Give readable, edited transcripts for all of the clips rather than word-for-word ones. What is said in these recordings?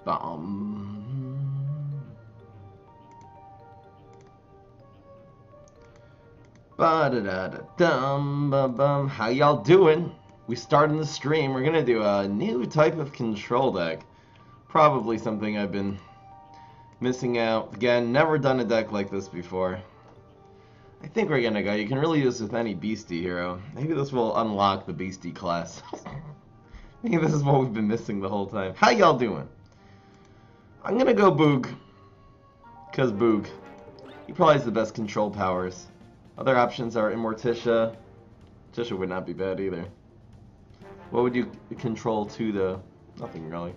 Bum. Ba-da-da-da-dum, ba-bum. How y'all doing? We starting the stream. We're gonna do a new type of control deck. Probably something I've been missing out. Again, never done a deck like this before. I think we're gonna go. You can really use this with any beastie hero. Maybe this will unlock the beastie class. Maybe this is what we've been missing the whole time. How y'all doing? I'm gonna go Boog. Cause Boog. He probably has the best control powers. Other options are Immorticia. Tisha would not be bad either. What would you control to the... Nothing really.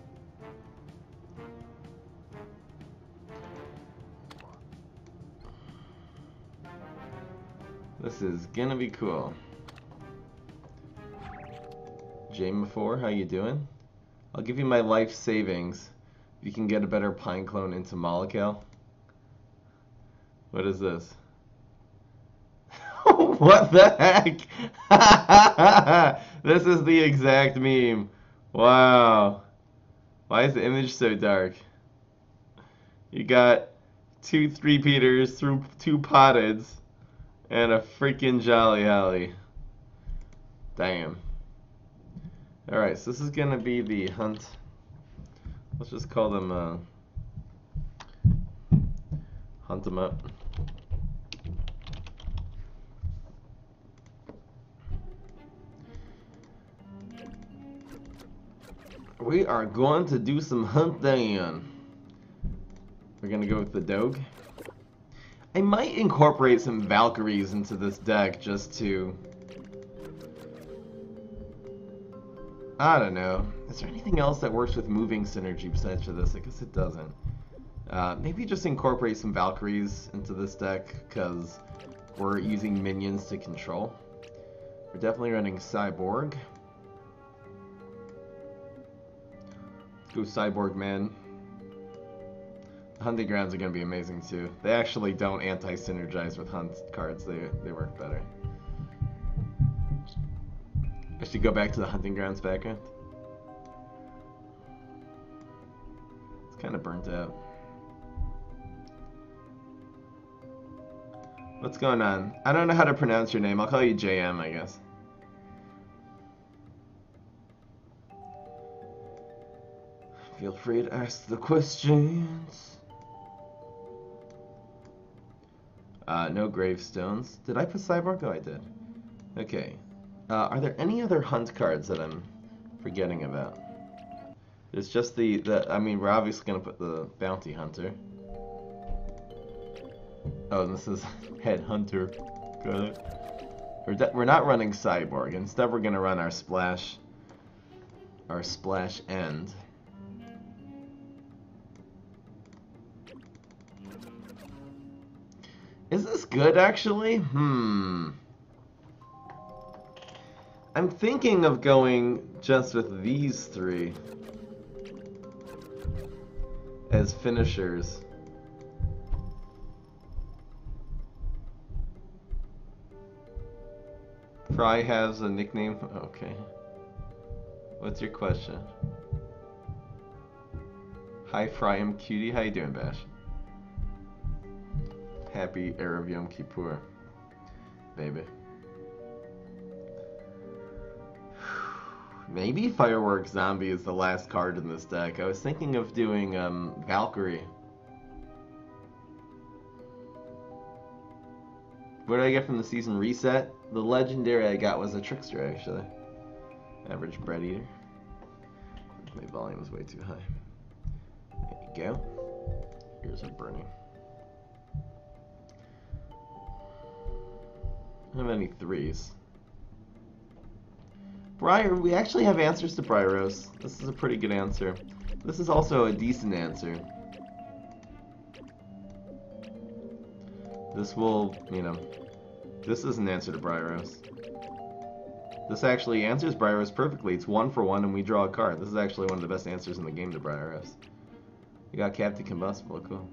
This is gonna be cool. Jame4, how you doing? I'll give you my life savings if you can get a better Pine Clone into Molekale. What is this? What the heck? This is the exact meme. Wow. Why is the image so dark? You got 2 3-peaters, 2 potteds, and a freaking Jolly Holly. Damn. Alright, so this is gonna be the hunt. Let's just call them, hunt them up. We are going to do some hunting. We're gonna go with the Doge. I might incorporate some Valkyries into this deck just to... I don't know. Is there anything else that works with moving synergy besides for this? I guess it doesn't. Maybe just incorporate some Valkyries into this deck because we're using minions to control. We're definitely running Cyborg. Go Cyborg, man. The hunting grounds are going to be amazing too. They actually don't anti-synergize with hunt cards. They work better. I should go back to the hunting grounds background. It's kind of burnt out. What's going on? I don't know how to pronounce your name. I'll call you JM, I guess. Feel free to ask the questions. No gravestones. Did I put Cyborg? Oh, I did. Okay. Are there any other hunt cards that I'm forgetting about? There's just I mean, we're obviously going to put the Bounty Hunter. Oh, and this is Head Hunter. Got it. We're not running Cyborg. Instead, we're going to run our Splash End. Is this good, actually? I'm thinking of going just with these 3 as finishers. Fry has a nickname? Okay. What's your question? Hi, Fry, I'm Cutie. How you doing, Bash? Happy Erev Yom Kippur, baby. Maybe Firework Zombie is the last card in this deck. I was thinking of doing Valkyrie. What did I get from the season reset? The legendary I got was a Trickster, actually. Average Bread Eater. My volume is way too high. There you go. Ears are burning. I don't have any 3s. Briar, we actually have answers to Bryaros. This is a pretty good answer. This is also a decent answer. This will, you know, this is an answer to Bryaros. This actually answers Bryaros perfectly. It's 1 for 1 and we draw a card. This is actually one of the best answers in the game to Bryaros. We got Captain Combustible, cool.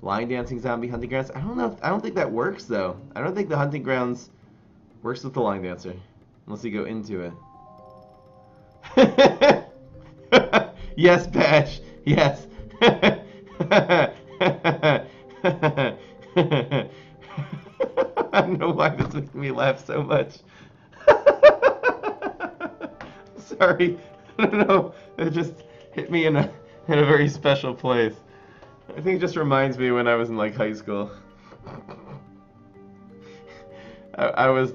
Line Dancing Zombie Hunting Grounds. I don't think that works though. I don't think the Hunting Grounds works with the Line Dancer. Unless you go into it. Yes, Bash. Yes. I don't know why this makes me laugh so much. Sorry. I don't know. It just hit me in a very special place. I think it just reminds me when I was in like high school. I was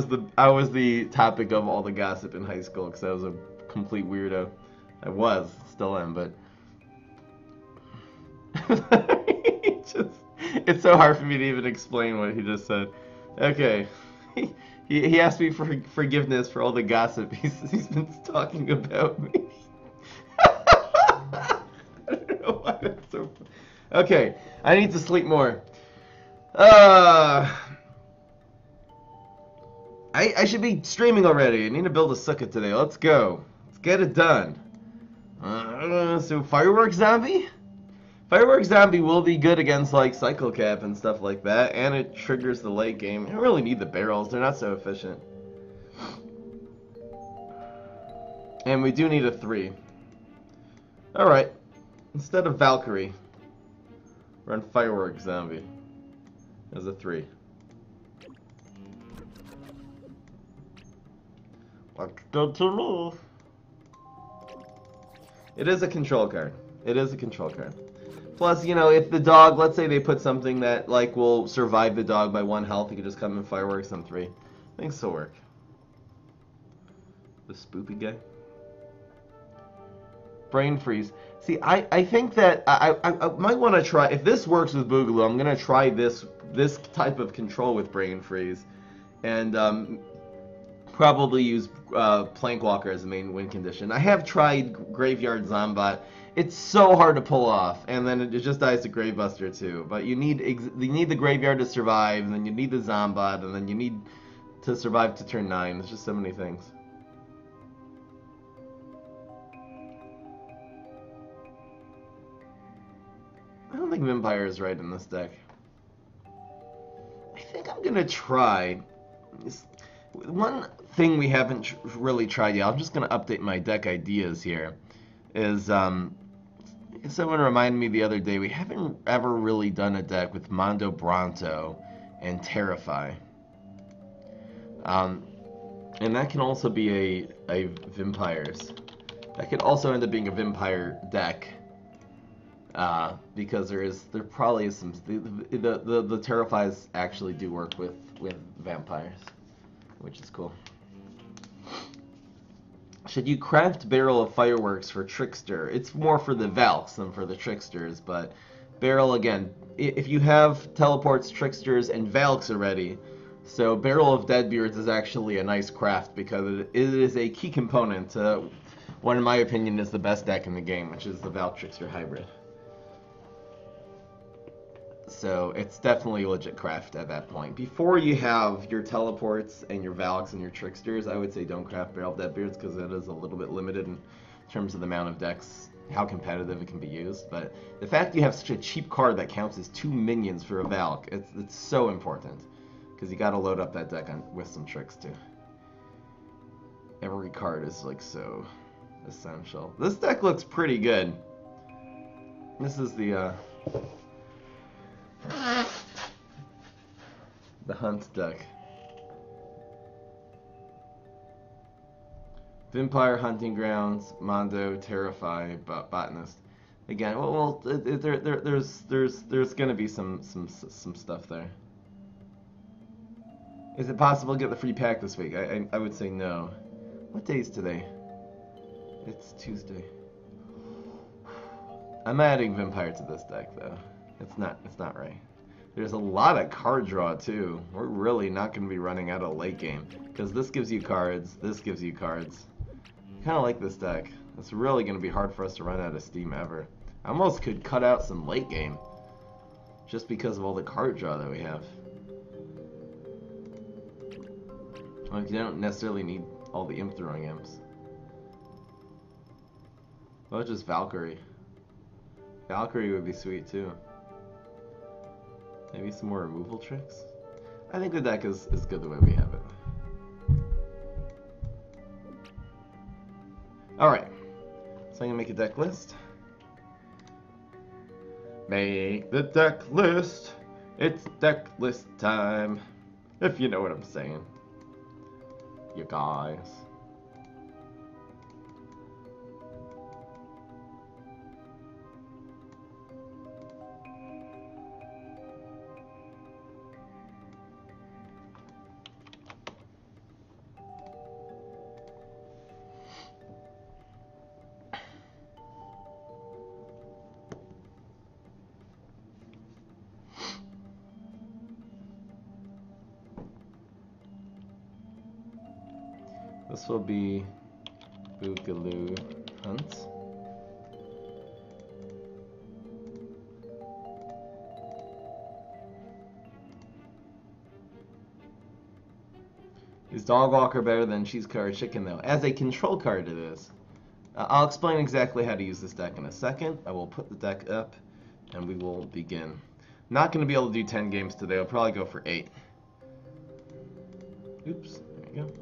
the topic of all the gossip in high school because I was a complete weirdo. I was, still am, but it's so hard for me to even explain what he just said. Okay. He asked me for forgiveness for all the gossip he's been talking about me. I don't know why that's so funny. Okay, I need to sleep more. I should be streaming already. I need to build a sukkah today. Let's go. Let's get it done. So Fireworks Zombie? Fireworks Zombie will be good against like Cycle Cap and stuff like that, and it triggers the late game. You don't really need the barrels. They're not so efficient. And we do need a 3. Alright. Instead of Valkyrie, run Fireworks Zombie as a 3. Looks good to me. It is a control card. It is a control card. Plus, you know, if the dog, let's say they put something that, like, will survive the dog by 1 health, you could just come in Fireworks on 3. Things will work. The spoopy guy. Brain freeze. See, I think that I might want to try, if this works with Boogaloo, I'm going to try this type of control with Brain freeze. And probably use Plankwalker as the main win condition. I have tried Graveyard Zombot. It's so hard to pull off, and then it just dies to Gravebuster too. But you need the Graveyard to survive, and then you need the Zombot, and then you need to survive to turn 9. There's just so many things. I don't think Vampire is right in this deck. I think I'm gonna try. One thing we haven't really tried yet, I'm just going to update my deck ideas here, is someone reminded me the other day, we haven't ever really done a deck with Mondo Bronto and Terrify. And that can also be a Vampires. That could also end up being a Vampire deck. Because there probably is some, the Terrifies actually do work with Vampires, which is cool. Should you craft Barrel of Fireworks for Trickster? It's more for the Valks than for the Tricksters, but Barrel, again, if you have Teleports, Tricksters, and Valks already, so Barrel of Deadbeards is actually a nice craft because it is a key component to what, in my opinion, is the best deck in the game, which is the Valk Trickster hybrid. So it's definitely a legit craft at that point. Before you have your Teleports and your Valks and your Tricksters, I would say don't craft Barrel of Deadbeards because it is a little bit limited in terms of the amount of decks, how competitive it can be used. But the fact you have such a cheap card that counts as 2 minions for a Valk, it's so important. Because you gotta load up that deck with some tricks too. Every card is like so essential. This deck looks pretty good. This is the Hunt deck. Vampire, Hunting Grounds, Mondo, Terrify, Botanist. Again, well, there's gonna be some stuff there. Is it possible to get the free pack this week? I would say no. What day is today? It's Tuesday. I'm adding Vampire to this deck though. It's not right. There's a lot of card draw too. We're really not going to be running out of late game because this gives you cards, this gives you cards. I kind of like this deck. It's really going to be hard for us to run out of steam ever. I almost could cut out some late game just because of all the card draw that we have. Like, you don't necessarily need all the imp throwing imps. Well, just Valkyrie. Valkyrie would be sweet too. Maybe some more removal tricks? I think the deck is good the way we have it. Alright. So I'm going to make a deck list. Make the deck list. It's deck list time. If you know what I'm saying. You guys. This will be Boogaloo Hunt. Is Dog Walker better than Cheese Card Chicken though? As a control card it is. I'll explain exactly how to use this deck in a second. I will put the deck up and we will begin. Not going to be able to do 10 games today. I'll probably go for 8. Oops, there we go.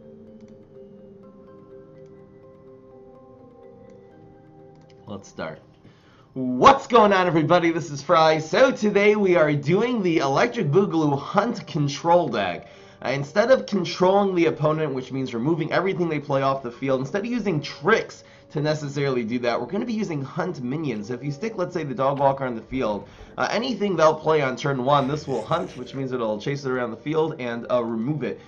Let's start. What's going on, everybody? This is Fry. So today we are doing the Electric Boogaloo Hunt control deck. Instead of controlling the opponent, which means removing everything they play off the field, instead of using tricks to necessarily do that, we're going to be using hunt minions. So if you stick, let's say, the Dog Walker on the field, anything they'll play on turn 1, this will hunt, which means it'll chase it around the field and remove it.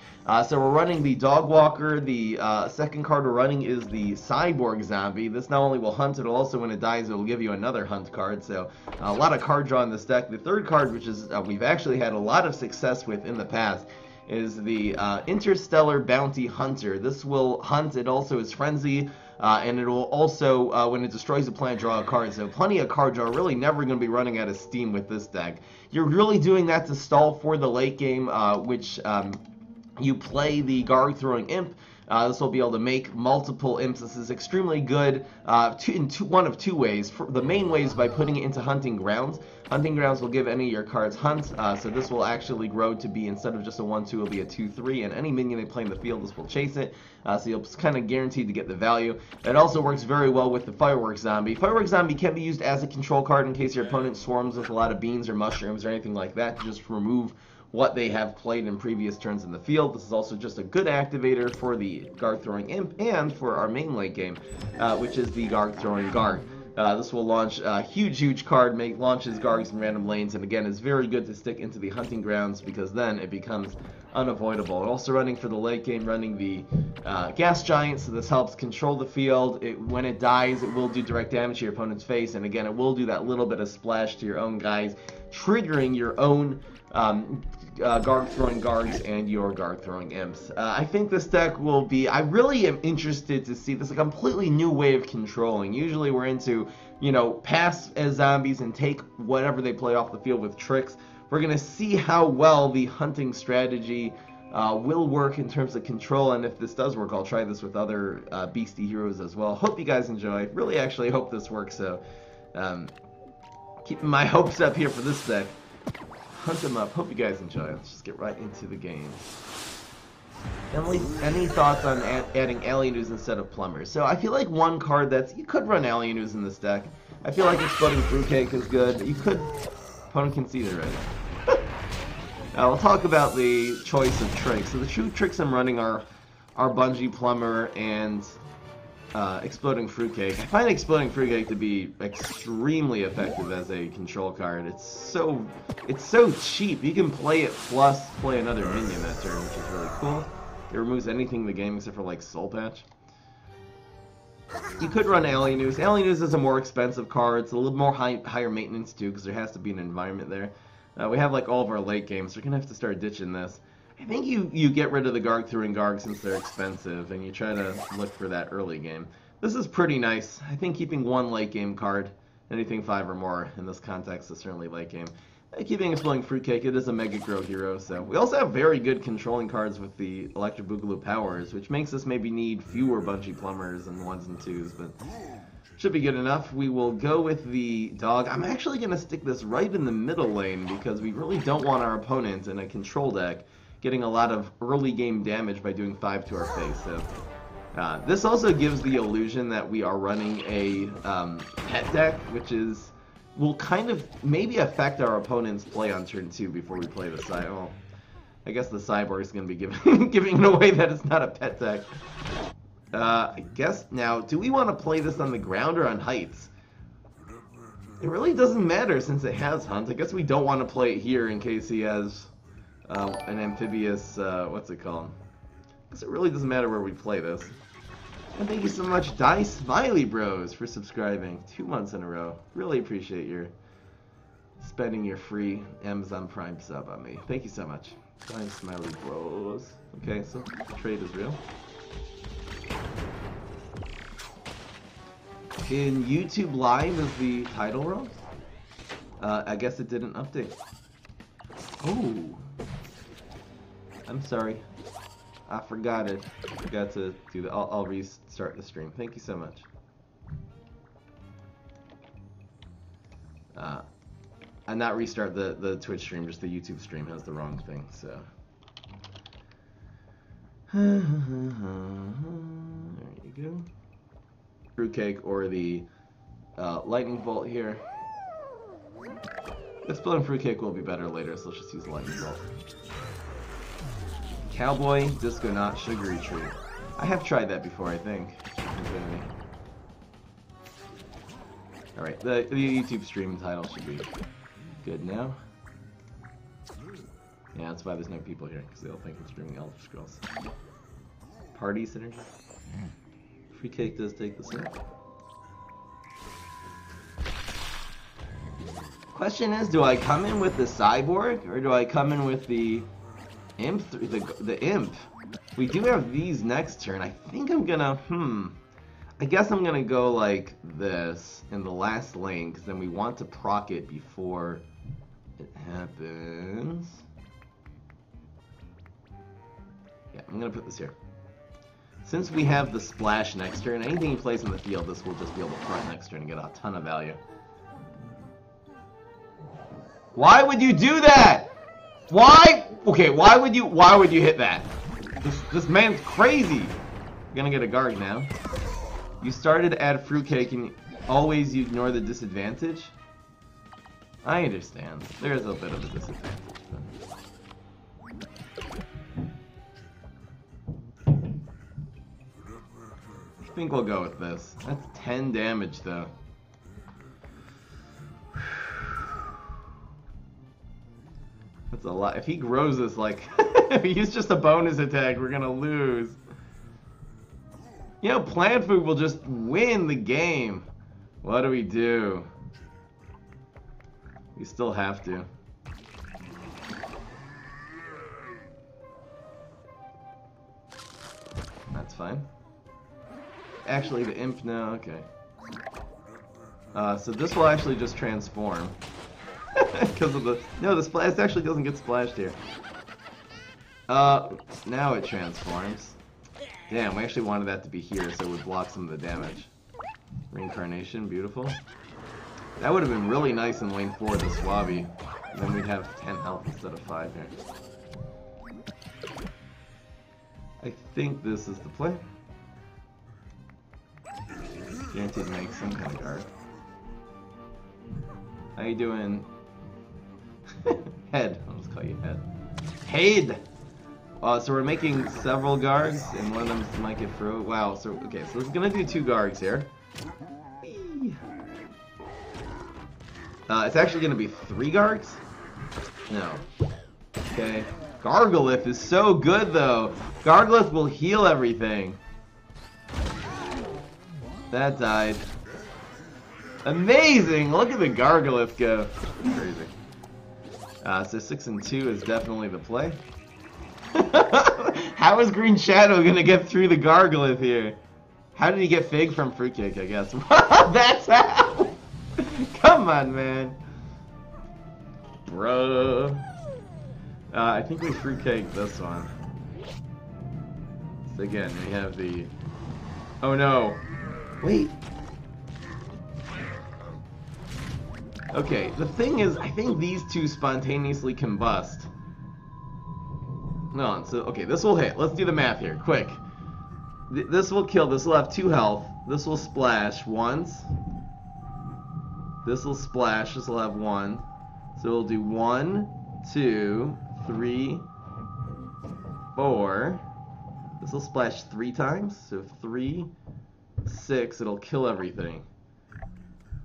So we're running the Dog Walker. The second card we're running is the Cyborg Zombie. This not only will hunt, it'll also, when it dies, it'll give you another hunt card. So a lot of card draw in this deck. The third card, which is we've actually had a lot of success with in the past, is the Interstellar Bounty Hunter. This will hunt. It also is Frenzy, and it will also, when it destroys a planet, draw a card. So plenty of card draw. Really never going to be running out of steam with this deck. You're really doing that to stall for the late game, which you play the Garg Throwing Imp. This will be able to make multiple imps. This is extremely good in one of two ways. The main way is by putting it into Hunting Grounds. Hunting Grounds will give any of your cards hunt, so this will actually grow to be, instead of just a 1-2, it'll be a 2-3, and any minion they play in the field, this will chase it, so you'll kind of guaranteed to get the value. It also works very well with the Fireworks Zombie. Fireworks Zombie can be used as a control card in case your opponent swarms with a lot of beans or mushrooms or anything like that, to just remove what they have played in previous turns in the field. This is also just a good activator for the Garg Throwing Imp and for our main late game, which is the Garg Throwing Garg. This will launch a huge card, launches Gargs in random lanes, and again is very good to stick into the Hunting Grounds because then it becomes unavoidable. We're also running for the late game, running the Gas Giant, so this helps control the field. When it dies, it will do direct damage to your opponent's face, and again, it will do that little bit of splash to your own guys, triggering your own Garg Throwing Gargs and your Garg Throwing Imps. I think this deck will be, I really am interested to see this, a completely new way of controlling. Usually we're into, you know, pass as zombies and take whatever they play off the field with tricks. We're going to see how well the hunting strategy will work in terms of control, and if this does work, I'll try this with other beastie heroes as well. Hope you guys enjoy. Really actually hope this works, so keeping my hopes up here for this deck. Hunt them up. Hope you guys enjoy. Let's just get right into the game. Emily, any thoughts on adding Alien News instead of Plumbers? So I feel like one card that's, you could run Alien News in this deck. I feel like Exploding Fruitcake is good. You could, opponent can see it already. We'll talk about the choice of tricks. So the two tricks I'm running are Bungee Plumber and Exploding Fruitcake. I find Exploding Fruitcake to be extremely effective as a control card. It's so cheap. You can play it plus play another minion that turn, which is really cool. It removes anything in the game except for like Soul Patch. You could run Alien News. Alien News is a more expensive card. It's a little more higher maintenance too, because there has to be an environment there. We have like all of our late games. We're gonna have to start ditching this. I think you get rid of the Garg Throwing Garg since they're expensive, and you try to look for that early game. This is pretty nice. I think keeping one late game card, anything 5 or more in this context is certainly late game. Keeping Exploding Fruitcake, it is a Mega Grow hero, so we also have very good controlling cards with the Electric Boogaloo powers, which makes us maybe need fewer Bungee Plumbers and 1s and 2s, but should be good enough. We will go with the dog. I'm actually going to stick this right in the middle lane because we really don't want our opponent in a control deck getting a lot of early game damage by doing 5 to our face. So this also gives the illusion that we are running a pet deck, which is will kind of maybe affect our opponent's play on turn 2 before we play the cyborg. Well, I guess the cyborg is going to be giving it away that it's not a pet deck. I guess now, do we want to play this on the ground or on heights? It really doesn't matter since it has hunt. I guess we don't want to play it here in case he has an amphibious, what's it called? I guess it really doesn't matter where we play this. And thank you so much, Die Smiley Bros, for subscribing 2 months in a row. Really appreciate your spending your free Amazon Prime sub on me. Thank you so much. Die Smiley Bros. Okay, so the trade is real. In YouTube Live is the title wrong? I guess it didn't update. Oh. I'm sorry. I forgot it. I forgot to do that. I'll restart the stream. Thank you so much. And not restart the Twitch stream, just the YouTube stream has the wrong thing, so. There you go. Fruitcake or the lightning bolt here. Exploding fruitcake will be better later, so let's just use the lightning bolt. Cowboy, disco knot, sugary tree. I have tried that before, I think. Alright, the YouTube stream title should be good now. Yeah, that's why there's no people here, because they'll think I'm streaming Elder Scrolls. Party synergy. Free cake does take this out. Question is, do I come in with the cyborg, or do I come in with the imp? The imp. We do have these next turn. I think I'm gonna, I guess I'm gonna go like this in the last lane, because then we want to proc it before it happens. Yeah, I'm gonna put this here. Since we have the splash next turn, anything he plays in the field, this will just be able to front next turn and get a ton of value. Why would you do that? Why? Okay, why would you hit that? This man's crazy. You're gonna get a guard now. You started to add fruitcake and always you ignore the disadvantage? I understand. There's a bit of a disadvantage, but... I think we'll go with this. That's 10 damage though. That's a lot. If he grows this like if he uses just a bonus attack, we're gonna lose. You know, plant food will just win the game. What do? We still have to. That's fine. Actually, the imp, no, okay. So this will actually just transform. Because of the... No, the splash actually doesn't get splashed here. Now it transforms. Damn, we actually wanted that to be here so it would block some of the damage. Reincarnation, beautiful. That would have been really nice in lane 4, the Swabby. Then we'd have 10 health instead of 5 here. I think this is the play. Guaranteed to make some kind of guard. How you doing? Head. I'll just call you Head. Head! So we're making several guards, and one of them might get through. Wow, so, okay, so we're gonna do 2 guards here. It's actually gonna be 3 guards? No. Okay. Gargolith is so good, though. Gargolith will heal everything. That died. Amazing! Look at the Gargolith go. Crazy. So 6 and 2 is definitely the play. How is Green Shadow gonna get through the Gargolith here? How did he get Fig from Fruitcake, I guess? That's how! Come on, man. Bruh. I think we Fruitcake this one. So again, we have the... Oh no. Wait. Okay, the thing is, I think these two spontaneously combust. No, so, okay, this will hit. Let's do the math here, quick. This will kill, this will have 2 health. This will splash once. This will splash. This will have 1. So we'll do 1, 2, 3, 4. This will splash 3 times. So 3, 6. It'll kill everything.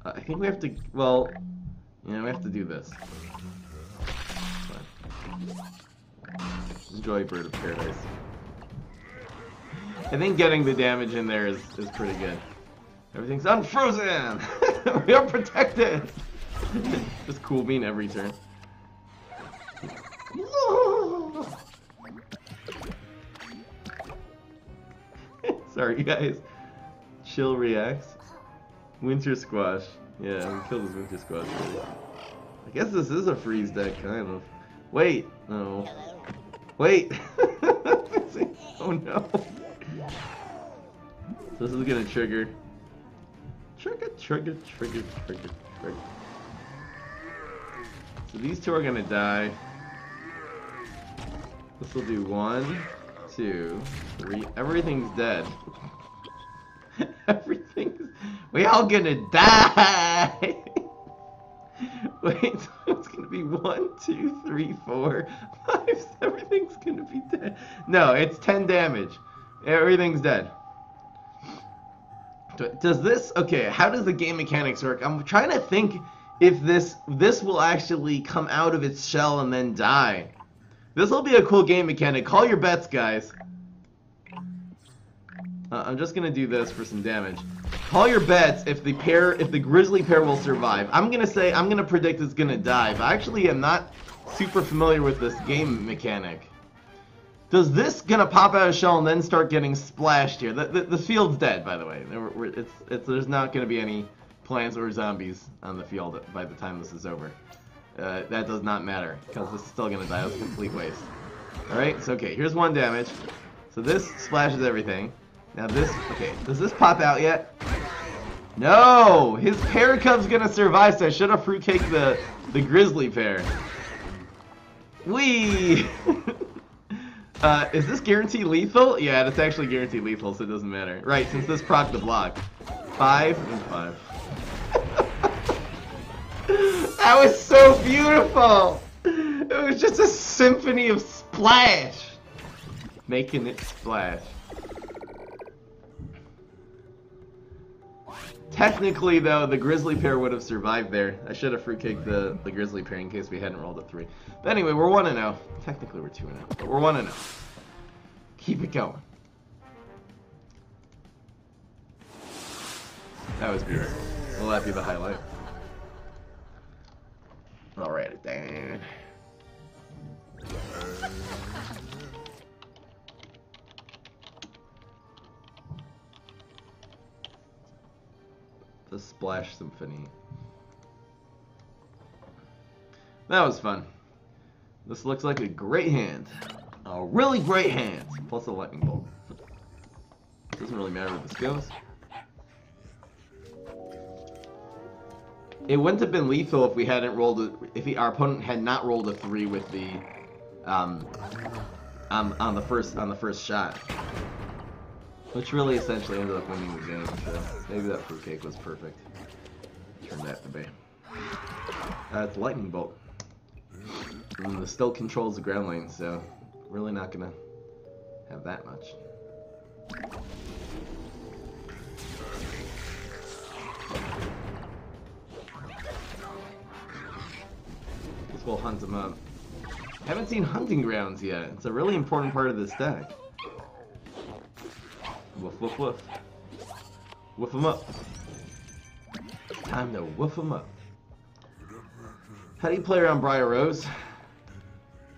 I think we have to. Well, yeah, we have to do this. Enjoy Bird of Paradise. I think getting the damage in there is pretty good. Everything's unfrozen! We are protected! Just cool bean every turn. Sorry guys. Chill reacts. Winter Squash. Yeah, we killed this Winter Squash already. I guess this is a freeze deck, kind of. Wait! No. Wait! Oh no! So this is gonna trigger. Trigger. So these 2 are gonna die. This will do 1, 2, 3. Everything's dead. We all gonna die! Wait, so it's gonna be 1, 2, 3, 4, 5. Everything's gonna be dead. No, it's 10 damage. Everything's dead. Does this... Okay, how does the game mechanics work? I'm trying to think if this will actually come out of its shell and then die. This will be a cool game mechanic. Call your bets, guys. I'm just gonna do this for some damage. Call your bets if the grizzly pair will survive. I'm gonna predict it's gonna die, but actually I'm not super familiar with this game mechanic. Does this gonna pop out of shell and then start getting splashed here? The field's dead, by the way. There's not gonna be any plants or zombies on the field by the time this is over. That does not matter, because this is still gonna die. It's a complete waste. Alright, so okay, here's 1 damage. So this splashes everything. Now this, okay, does this pop out yet? No! His pair cub's gonna survive, so I should have fruitcaked the grizzly pair. Whee! Is this guaranteed lethal? Yeah, it's actually guaranteed lethal, so it doesn't matter. Right, since this proc the block. 5 and 5. That was so beautiful! It was just a symphony of splash! Making it splash. Technically, though, the grizzly pair would have survived there. I should have fruitcaked the grizzly pair in case we hadn't rolled a 3. But anyway, we're 1-0. Technically, we're 2-0, but we're 1-0. Keep it going. That was beautiful. Will that be the highlight? I'll write it down. The Splash Symphony. That was fun. This looks like a great hand. A really great hand. Plus a lightning bolt. Doesn't really matter where this goes. It wouldn't have been lethal if we hadn't rolled our opponent had not rolled a 3 with the on the first shot. Which really essentially ended up winning the game, so maybe that fruitcake was perfect. Turned out to be. It's lightning bolt. And this still controls the ground lane, so really not gonna have that much. Guess we'll hunt them up. Haven't seen hunting grounds yet. It's a really important part of this deck. Woof, woof, woof. Woof them up. Time to woof them up. How do you play around Briar Rose?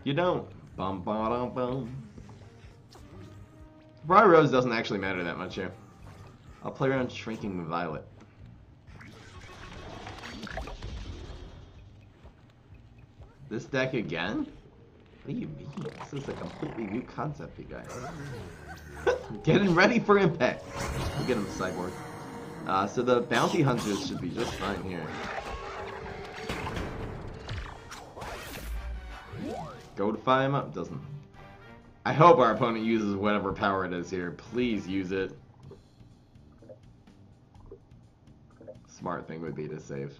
You don't. Bum, bum, bum. Briar Rose doesn't actually matter that much here. I'll play around Shrinking Violet. This deck again? What do you mean? This is a completely new concept, you guys. Getting ready for impact. We'll get him a cyborg. So the bounty hunters should be just fine here. Go to fire him up, doesn't. I hope our opponent uses whatever power it is here. Please use it. Smart thing would be to save.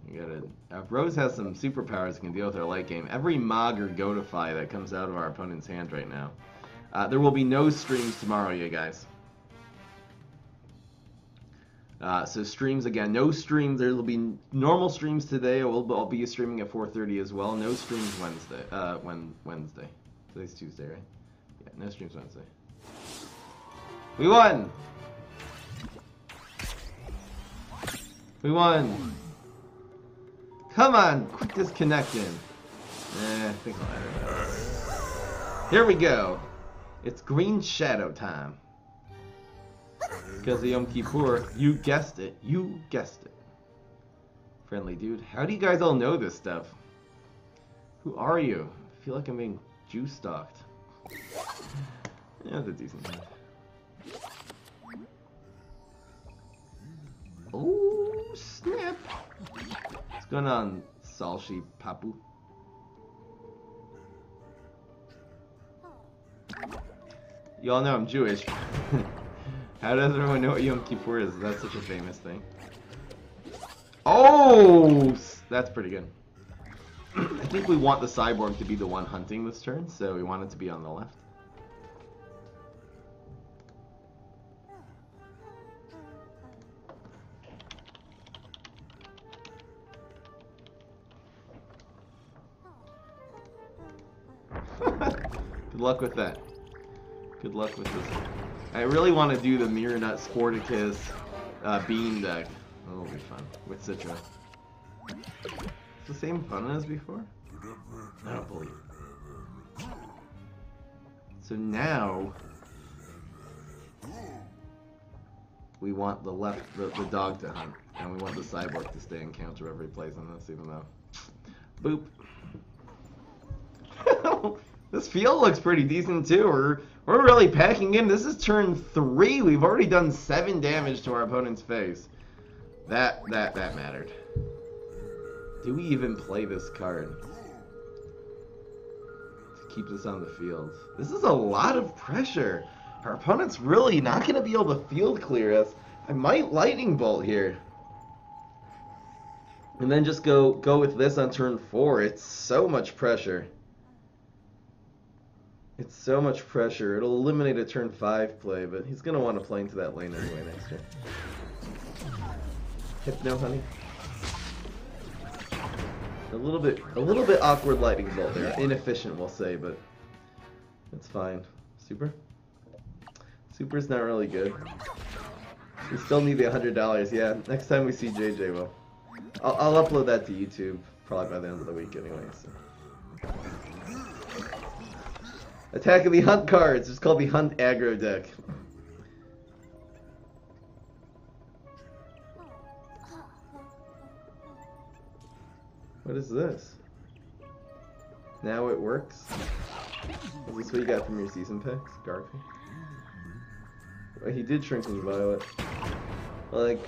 You gotta. If Rose has some superpowers, can deal with her late game. Every Mog or Gotify that comes out of our opponent's hand right now. There will be no streams tomorrow, you guys. So streams again, no streams. There will be normal streams today. I'll be streaming at 4:30 as well. No streams Wednesday. Wednesday. Today's Tuesday, right? Yeah, no streams Wednesday. We won. We won. Come on, quick disconnection. I think I'll edit that. Here we go. It's Green Shadow time. Because of Yom Kippur, you guessed it. You guessed it. Friendly dude. How do you guys all know this stuff? Who are you? I feel like I'm being Jew-stalked. Yeah, that's a decent one. Oh, snap. What's going on, Salshi Papu? You all know I'm Jewish. How does everyone know what Yom Kippur is? That's such a famous thing. Oh! That's pretty good. I think we want the cyborg to be the one hunting this turn, so we want it to be on the left. Good luck with that. Good luck with this. I really want to do the Mirror Nut Sporticus Bean deck. That'll be fun. With Citra. It's the same fun as before? I don't believe it. So now we want the the dog to hunt. And we want the cyborg to stay in counter every plays on this, even though. Boop. This field looks pretty decent too. We're really packing in. This is turn 3. We've already done 7 damage to our opponent's face. That mattered. Do we even play this card to keep this on the field? This is a lot of pressure. Our opponent's really not going to be able to field clear us. I might Lightning Bolt here. And then just go with this on turn 4. It's so much pressure. It's so much pressure. It'll eliminate a turn 5 play, but he's going to want to play into that lane anyway next turn. Hypno, honey. A little bit awkward Lightning Bolt there. Inefficient, we'll say, but it's fine. Super? Super's not really good. We still need the $100. Yeah, next time we see JJ, well, I'll upload that to YouTube probably by the end of the week anyway. So. Attack of the Hunt cards. It's called the Hunt aggro deck. What is this? Now it works? Is this what you got from your season packs, Garfield? Well, he did Shrinking Violet. Like,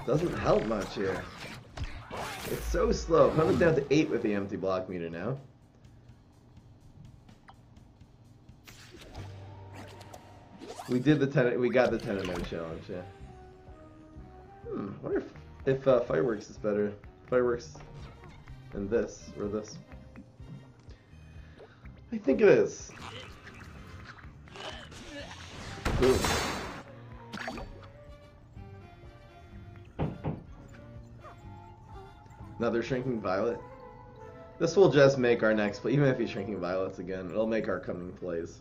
doesn't help much here. It's so slow. Opponent's down to 8 with the empty block meter now. We got the 10-0 challenge, yeah. Wonder if Fireworks is better. Fireworks and this, or this. I think it is. Boom. Another Shrinking Violet. This will just make our next play, even if he's Shrinking Violets again, it'll make our coming plays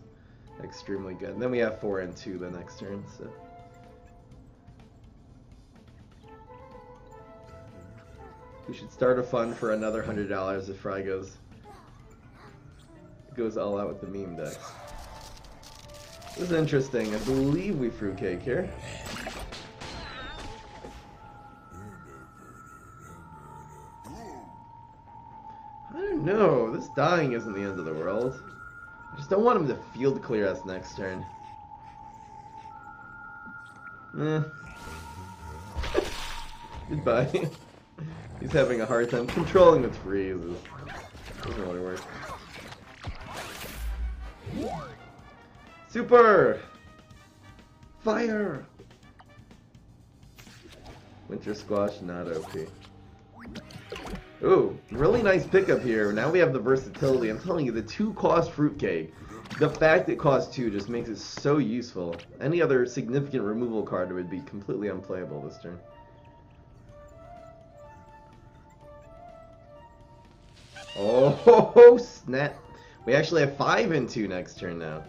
extremely good. And then we have 4 and 2 the next turn, so. We should start a fund for another $100 if Fry goes all out with the meme decks. This is interesting. I believe we fruitcake here. I don't know. This dying isn't the end of the world. I just don't want him to field clear us next turn. Goodbye. He's having a hard time controlling the freezes. Doesn't really work. Super! Fire! Winter Squash, not OP. Ooh, really nice pickup here. Now we have the versatility. I'm telling you, the 2-cost fruitcake. The fact it costs 2 just makes it so useful. Any other significant removal card would be completely unplayable this turn. Oh, snap. We actually have 5 and 2 next turn now.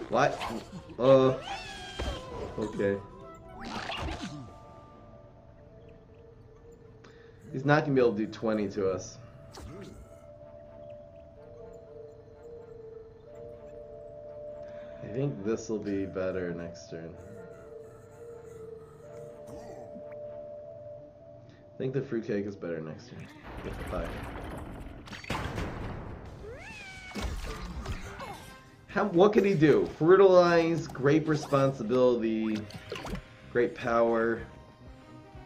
What? Okay. He's not gonna be able to do 20 to us. I think this will be better next turn. I think the fruitcake is better next turn. Get the 5. What could he do? Fertilize, Grape Responsibility, Great Power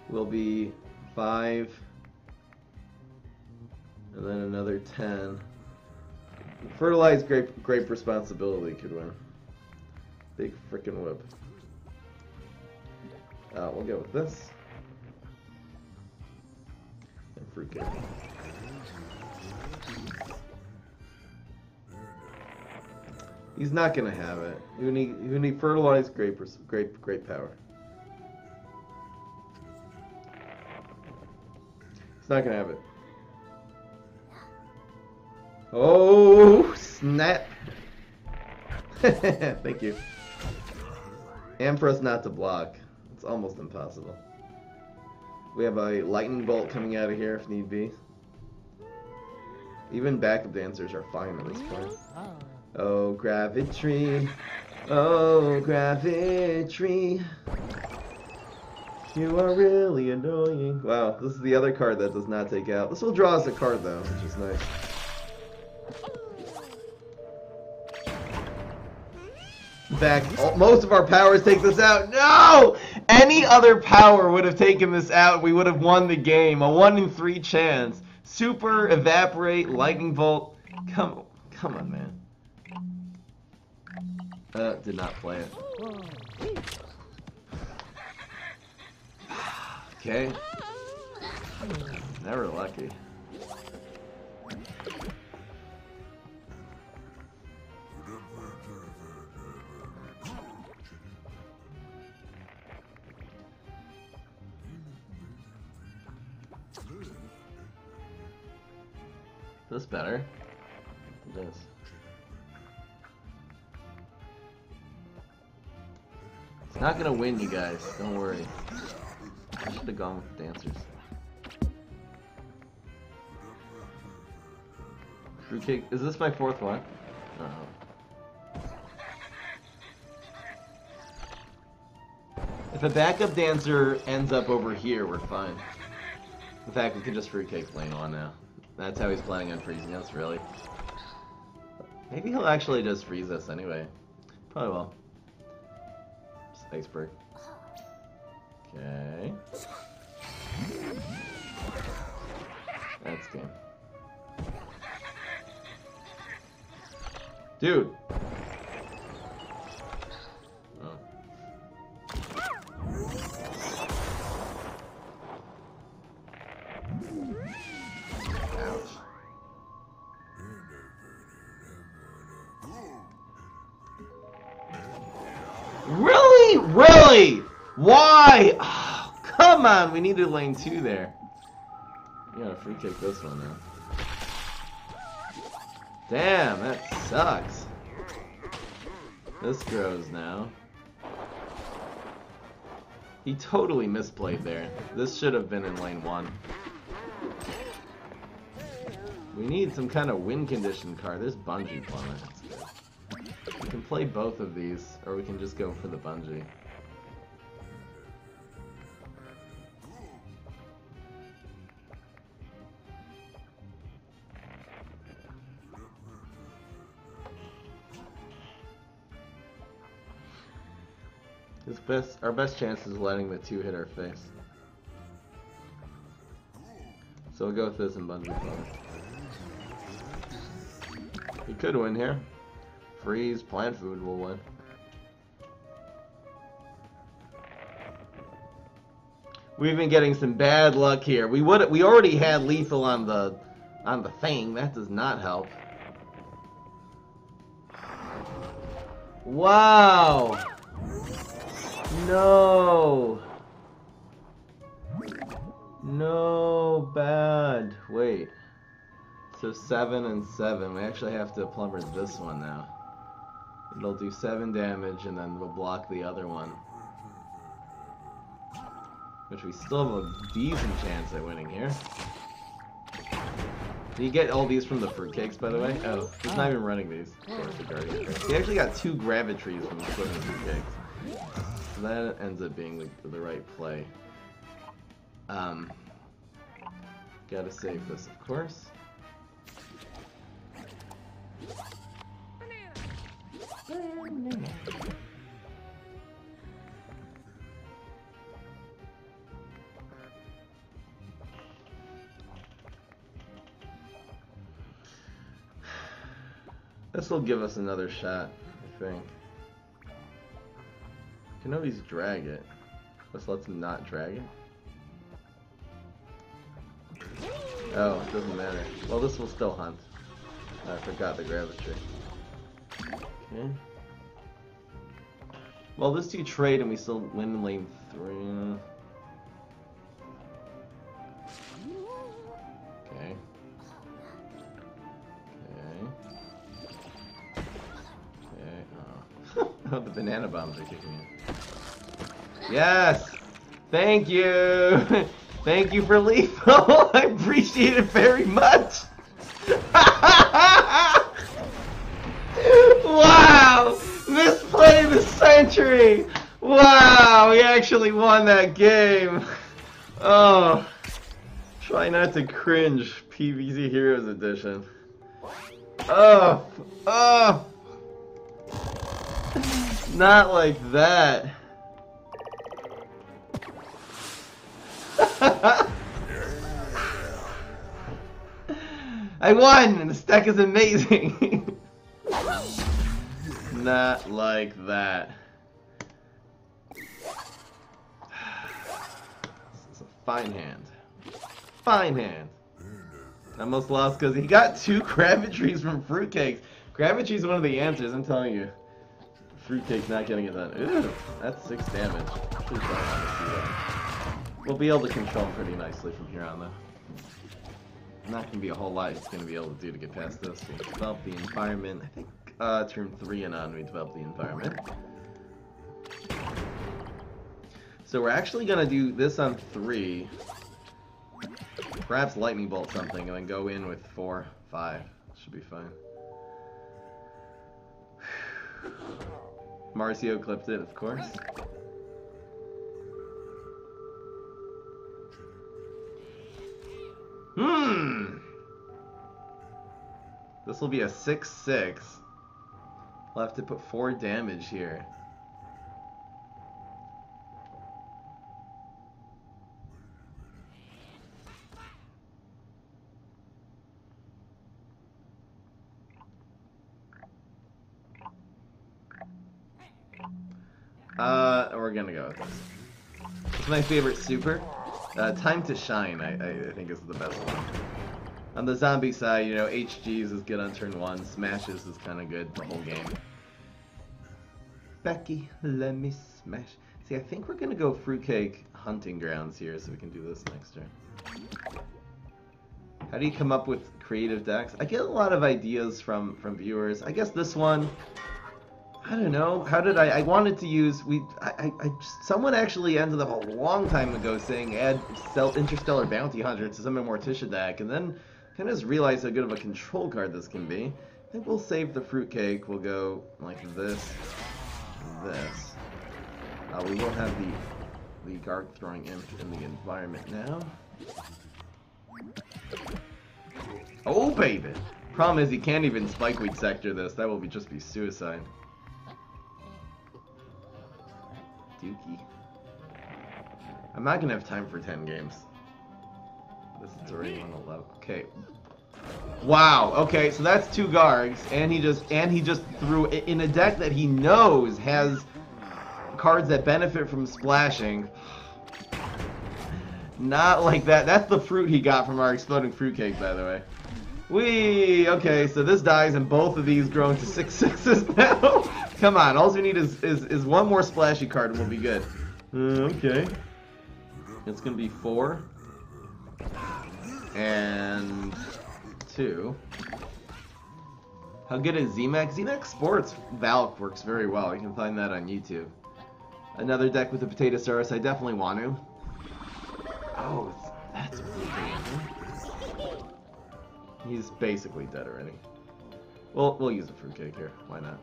will be 5. And then another 10. Fertilize, Grape Responsibility could win. Big frickin' whip. We'll go with this. And fruitcake. He's not gonna have it. You need fertilized great power. He's not gonna have it. Oh snap! Thank you. And for us not to block, it's almost impossible. We have a lightning bolt coming out of here if need be. Even backup dancers are fine at this point. Oh, Gravitry. Oh, Gravitry. You are really annoying. Wow, this is the other card that does not take out. This will draw us a card, though, which is nice. In fact, most of our powers take this out. No! Any other power would have taken this out. We would have won the game. A 1 in 3 chance. Super, Evaporate, Lightning Bolt. Come on, man. Did not play it. Okay. Never lucky. This better. It is. It's not gonna win, you guys. Don't worry. I should have gone with dancers. Fruitcake. Is this my 4th one? No. If a backup dancer ends up over here, we're fine. In fact, we can just fruitcake lane 1 now. That's how he's planning on freezing us, really. Maybe he'll actually just freeze us anyway. Probably will. Just iceberg. Okay. That's game. Dude! Oh. Ouch. Really? Really? Why? Oh, come on, we needed lane 2 there. You gotta free kick this one now. Damn, that sucks. This grows now. He totally misplayed there. This should have been in lane 1. We need some kind of win condition card. There's bungee plummet. We can play both of these, or we can just go for the bungee. Our best chance is letting the 2 hit our face. So we'll go with this and bungee fly. We could win here. Freeze, plant food will win. We've been getting some bad luck here. We already had lethal on the thing. That does not help. Wow. No. No, bad. Wait. So 7 and 7. We actually have to plumber this one now. It'll do 7 damage and then we'll block the other one. Which we still have a decent chance at winning here. Do you get all these from the fruitcakes, by the way? Oh, he's not even running these. He actually got 2 gravitries from the fruitcakes. So that ends up being the right play. Gotta save this, of course. This will give us another shot, I think. Can always drag it. This lets him not drag it. Oh, it doesn't matter. Well, this will still hunt. I forgot the gravity. Okay. Well, this 2 trade and we still win in lane 3. Okay. Oh, the banana bombs are kicking in. Yes! Thank you! Thank you for lethal! I appreciate it very much! Wow! Misplay of the century! Wow! We actually won that game! Oh. Try not to cringe, PvZ Heroes Edition. Oh! Oh! Not like that. I won, and this deck is amazing. Not like that. This is a fine hand. Fine hand. I almost lost because he got 2 gravitries from fruitcakes. Gravitry is one of the answers, I'm telling you. Fruitcake's not getting it done. Ooh, that's 6 damage. We'll be able to control him pretty nicely from here on, though. Not going to be a whole lot he's going to be able to do to get past this. We develop the environment. I think turn 3 and on we develop the environment. So we're actually going to do this on 3. Perhaps lightning bolt something and then go in with 4, 5. Should be fine. Marcio clipped it, of course. This will be a 6/6. We'll have to put 4 damage here. We're gonna go with this. It's my favorite super. Time to Shine, I think is the best one. On the zombie side, you know, HGs is good on turn 1, Smashes is kind of good the whole game. Becky, let me smash. See, I think we're gonna go Fruitcake Hunting Grounds here so we can do this next turn. How do you come up with creative decks? I get a lot of ideas from viewers. I guess this one, I don't know. How did I wanted to use, someone actually ended up a long time ago saying add Interstellar Bounty Hunter to some Morticia deck, and then kind of just realized how good of a control card this can be. I think we'll save the Fruitcake. We'll go like this, this. We will have the Garg Throwing Imp in the environment now. Oh, baby! Problem is, he can't even Spikeweed Sector this. That will just be suicide. Dookie. I'm not gonna have time for 10 games. This is already 111. Okay. Wow. Okay, so that's 2 Gargs, and he just threw in a deck that he knows has cards that benefit from splashing. Not like that. That's the fruit he got from our exploding fruitcake, by the way. Whee! Okay, so this dies, and both of these grow into 6/6s now. Come on, all we need is one more splashy card, and we'll be good. Okay. It's gonna be 4 and 2. How good is ZMAX? ZMAX Sports Valk works very well. You can find that on YouTube. Another deck with a Potatosaurus. I definitely want to. Oh, that's really good. He's basically dead already. We'll use a fruitcake here. Why not?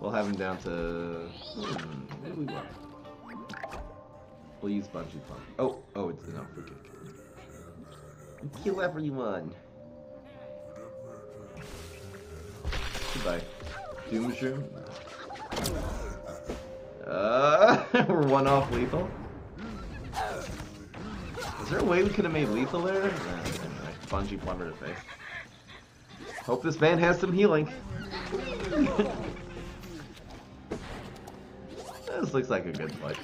We'll have him down to. What do we want? We'll use Bungee Plum. Oh, it's enough fruitcake. Kill everyone. Goodbye. Doom Mushroom. We're 1 off lethal. Is there a way we could have made lethal there? Nah, anyway, Bungee Plumber to face. Hope this man has some healing. This looks like a good fight.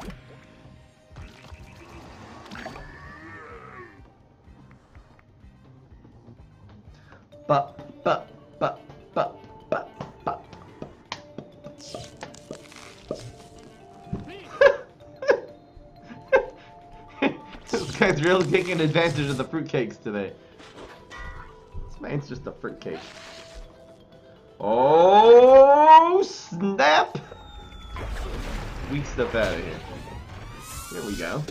This guy's really taking advantage of the fruitcakes today. This man's just a fruitcake. Oh, snap! Weak stuff out of here. Here we go.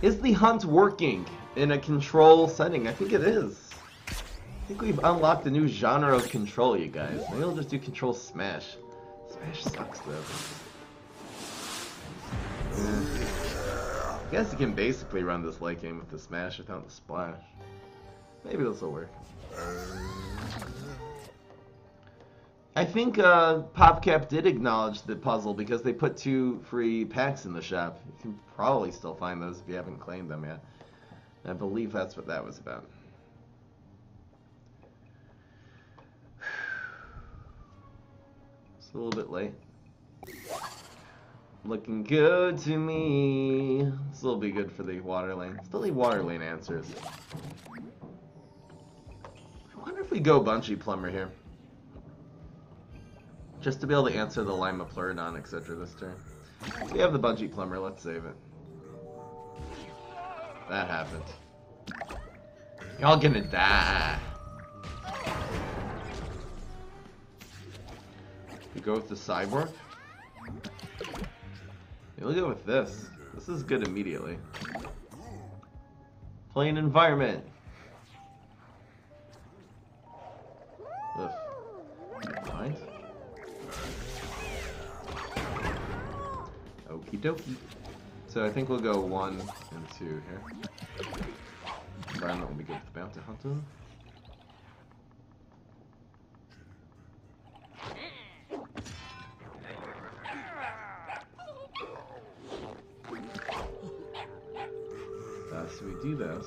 Is the hunt working in a control setting? I think it is. I think we've unlocked a new genre of control, you guys. Maybe we'll just do control smash. Smash sucks, though. I guess you can basically run this late game with the smash without the splash. Maybe this will work. I think PopCap did acknowledge the puzzle because they put 2 free packs in the shop. You can probably still find those if you haven't claimed them yet. I believe that's what that was about. It's a little bit late. Looking good to me. This will be good for the water lane. Still need water lane answers. I wonder if we go Bungee Plumber here. Just to be able to answer the Lima Pleurodon, etc. this turn. So we have the Bungee Plumber, let's save it. That happened. Y'all gonna die. We go with the Cyborg. We'll go with this. This is good immediately. Plain environment. Ugh. Mind? Okie dokie. So I think we'll go 1 and 2 here. Environment will be good with the Bounty Hunter. So we do this.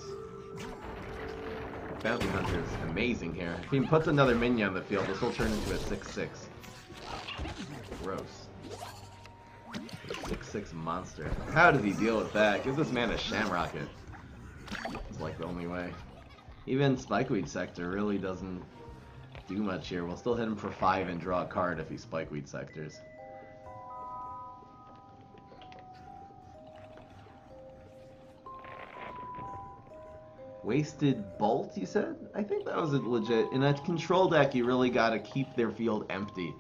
Bounty Hunter is amazing here. If he puts another minion on the field, this will turn into a 6/6. Gross. 6/6 monster. How does he deal with that? Give this man a Shamrocket. It's like the only way. Even Spikeweed Sector really doesn't do much here. We'll still hit him for 5 and draw a card if he Spikeweed Sectors. Wasted Bolt, you said? I think that was a legit. In a control deck, you really gotta keep their field empty.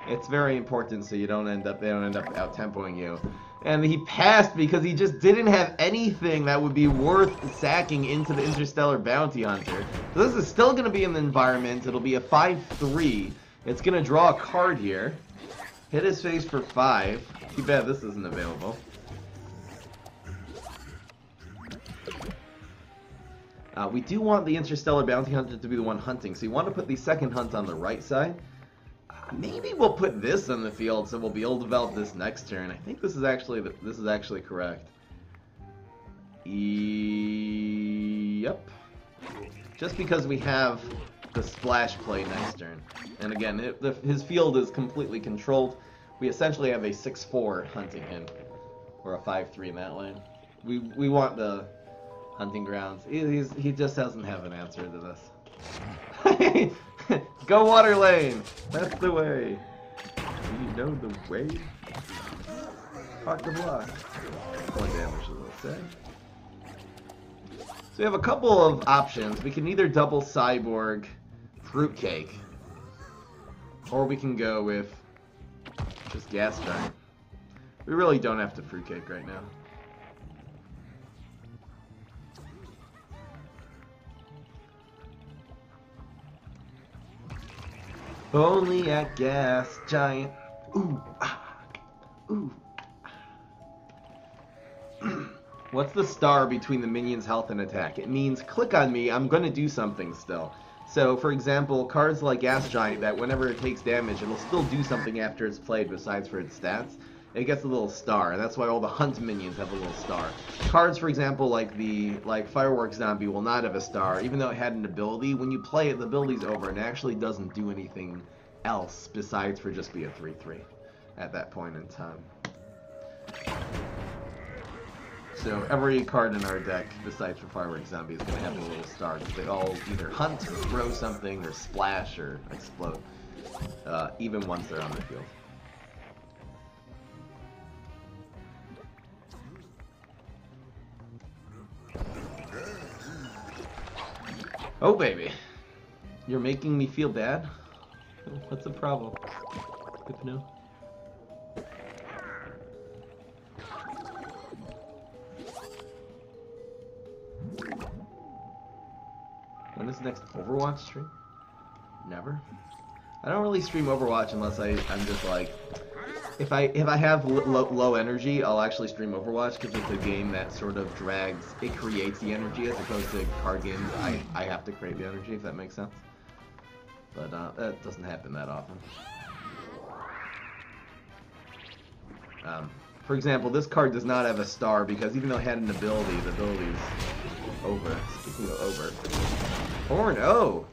It's very important so they don't end up out-tempoing you. And he passed because he just didn't have anything that would be worth sacking into the Interstellar Bounty Hunter. So this is still gonna be in the environment. It'll be a 5/3. It's gonna draw a card here. Hit his face for 5. Too bad this isn't available. We do want the Interstellar Bounty Hunter to be the one hunting, so you want to put the second hunt on the right side. Maybe we'll put this on the field so we'll be able to develop this next turn. I think this is actually correct. Yep. Just because we have the splash play next turn. And again, his field is completely controlled. We essentially have a 6-4 hunting him. Or a 5-3 in that lane. We want the hunting grounds. He just doesn't have an answer to this. Go water lane! That's the way. Do you know the way? Park the block. More damage, let's say. So we have a couple of options. We can either double cyborg fruitcake, or we can go with just gas giant. We really don't have to fruitcake right now. Only at gas giant. Ooh, ah, ooh. What's the star between the minion's health and attack? It means click on me, I'm gonna do something still. So, for example, cards like Gas Giant, that whenever it takes damage, it'll still do something after it's played besides for its stats. It gets a little star, and that's why all the hunt minions have a little star. Cards, for example, like Fireworks Zombie will not have a star, even though it had an ability. When you play it, the ability's over, and it actually doesn't do anything else besides for just be a 3-3 at that point in time. So every card in our deck, besides for Fireworks Zombie, is going to have a little star, because they all either hunt, or throw something, or splash, or explode, even once they're on the field. Oh, baby. You're making me feel bad? What's the problem? Good to know. When is the next Overwatch stream? Never. I don't really stream Overwatch unless I'm just like... If I have low energy, I'll actually stream Overwatch because it's a game that sort of drags, it creates the energy as opposed to card games. I have to create the energy, if that makes sense. But that doesn't happen that often. For example, this card does not have a star because even though it had an ability, the ability's over. Speaking of over. Or no!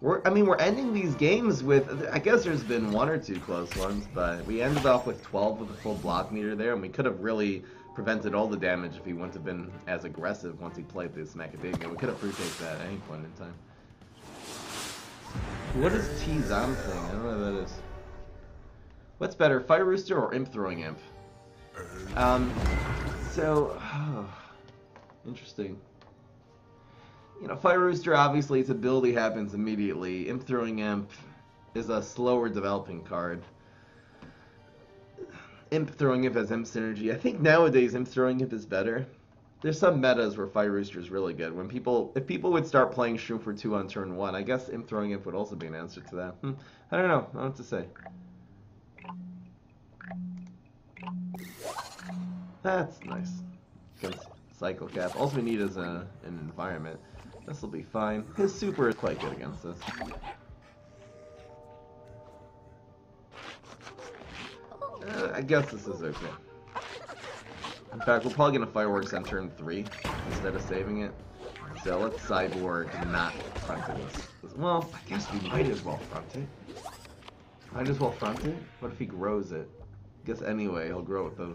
We're ending these games with, I guess there's been one or two close ones, but we ended off with 12 with a full block meter there, and we could have really prevented all the damage if he wouldn't have been as aggressive once he played this macadamia. We could have fruitcaked that at any point in time. What is T-Zom thing? I don't know what that is. What's better, Fire Rooster or Imp Throwing Imp? Interesting. You know, Fire Rooster, obviously, its ability happens immediately. Imp Throwing Imp is a slower developing card. Imp Throwing Imp has Imp Synergy. I think nowadays Imp Throwing Imp is better. There's some metas where Fire Rooster is really good. If people would start playing Shroom for 2 on turn 1, I guess Imp Throwing Imp would also be an answer to that. I don't know. I don't know what to say. That's nice. Against Cycle Cap. All we need is an environment. This will be fine. His super is quite good against this. I guess this is okay. In fact, we're probably going to Fireworks on turn 3 instead of saving it. So let's Cyborg not front it. Well, I guess we might as well front it. Might as well front it? What if he grows it? I guess anyway, he'll grow with the...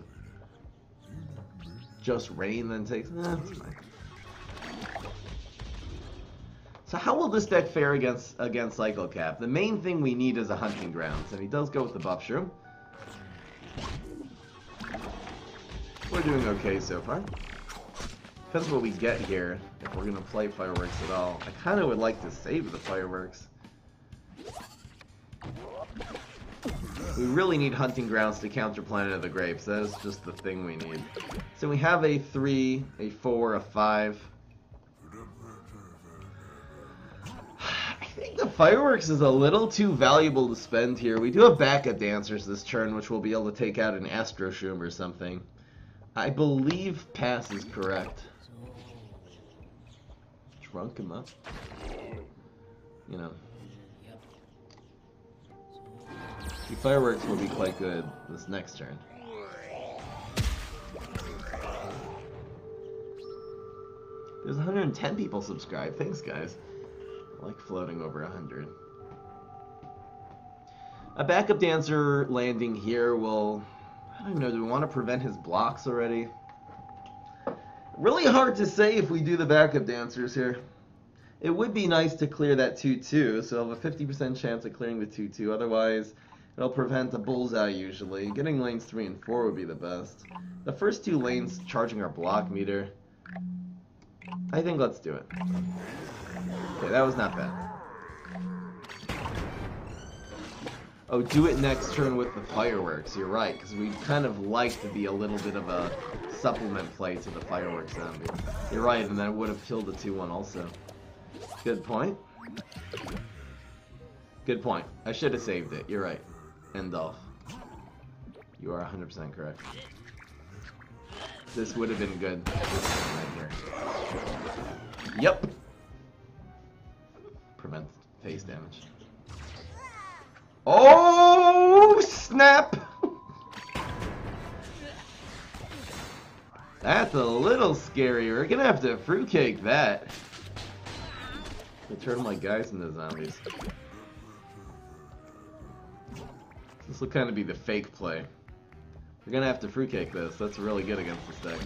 Just rain then takes... that's fine. So how will this deck fare against Cycle Cap? The main thing we need is a Hunting Grounds, and he does go with the Buff Shroom. We're doing okay so far. Depends what we get here, if we're going to play Fireworks at all. I kind of would like to save the Fireworks. We really need Hunting Grounds to counter Planet of the Grapes. That is just the thing we need. So we have a 3, a 4, a 5. I think the Fireworks is a little too valuable to spend here. We do have backup dancers this turn, which we'll be able to take out an Astro Shroom or something. I believe pass is correct. Drunk him up. You know. The fireworks will be quite good this next turn. There's 110 people subscribed. Thanks, guys. I like floating over 100. A backup dancer landing here will... I don't know, do we want to prevent his blocks already? Really hard to say if we do the backup dancers here. It would be nice to clear that 2-2, so I'll have a 50% chance of clearing the 2-2. Otherwise, it'll prevent a bullseye usually. Getting lanes 3 and 4 would be the best. The first 2 lanes charging our block meter. I think let's do it. Okay, that was not bad. Oh, do it next turn with the fireworks. You're right, because we'd kind of like to be a little bit of a supplement play to the fireworks zombie. You're right, and that would have killed the 2-1 also. Good point. Good point. I should have saved it. You're right. End off. You are 100% correct. This would have been good. Right here. Yep. Prevent face damage. Oh, snap! That's a little scary. We're gonna have to fruitcake that. I turn my guys into zombies. This will kind of be the fake play. We're gonna have to fruitcake this. That's really good against this deck.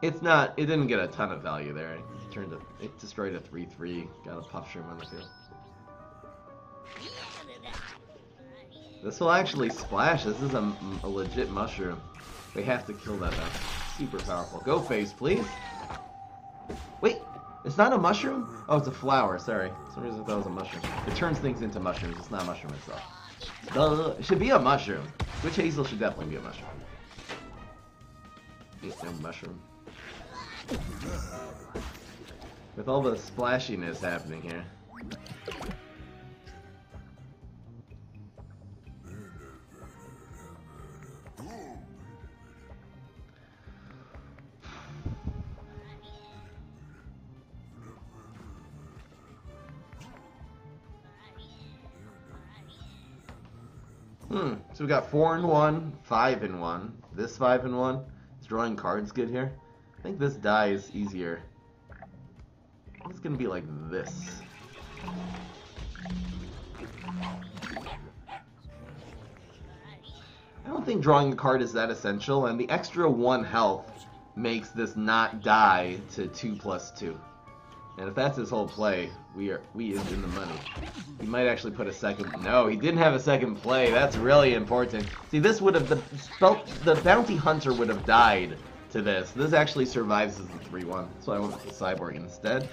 It's not. It didn't get a ton of value there. It destroyed a 3-3. Got a puff shroom on the field. This will actually splash. This is a legit mushroom. We have to kill that though. Super powerful. Go face, please. Wait, it's not a mushroom? Oh, it's a flower. Sorry. For some reason I thought it was a mushroom. It turns things into mushrooms. It's not a mushroom itself. Duh. It should be a mushroom. Witch hazel should definitely be a mushroom. Ain't no mushroom. With all the splashiness happening here. So we got 4 and 1, 5 and 1. This 5 and 1. Is drawing cards good here? I think this die is easier. It's gonna be like this. I don't think drawing a card is that essential, and the extra 1 health makes this not die to 2+2. And if that's his whole play, we is in the money. He might actually put a second. No, he didn't have a second play. That's really important. See, this would have the bounty hunter would have died to this. This actually survives as a 3-1, so I went with the cyborg instead.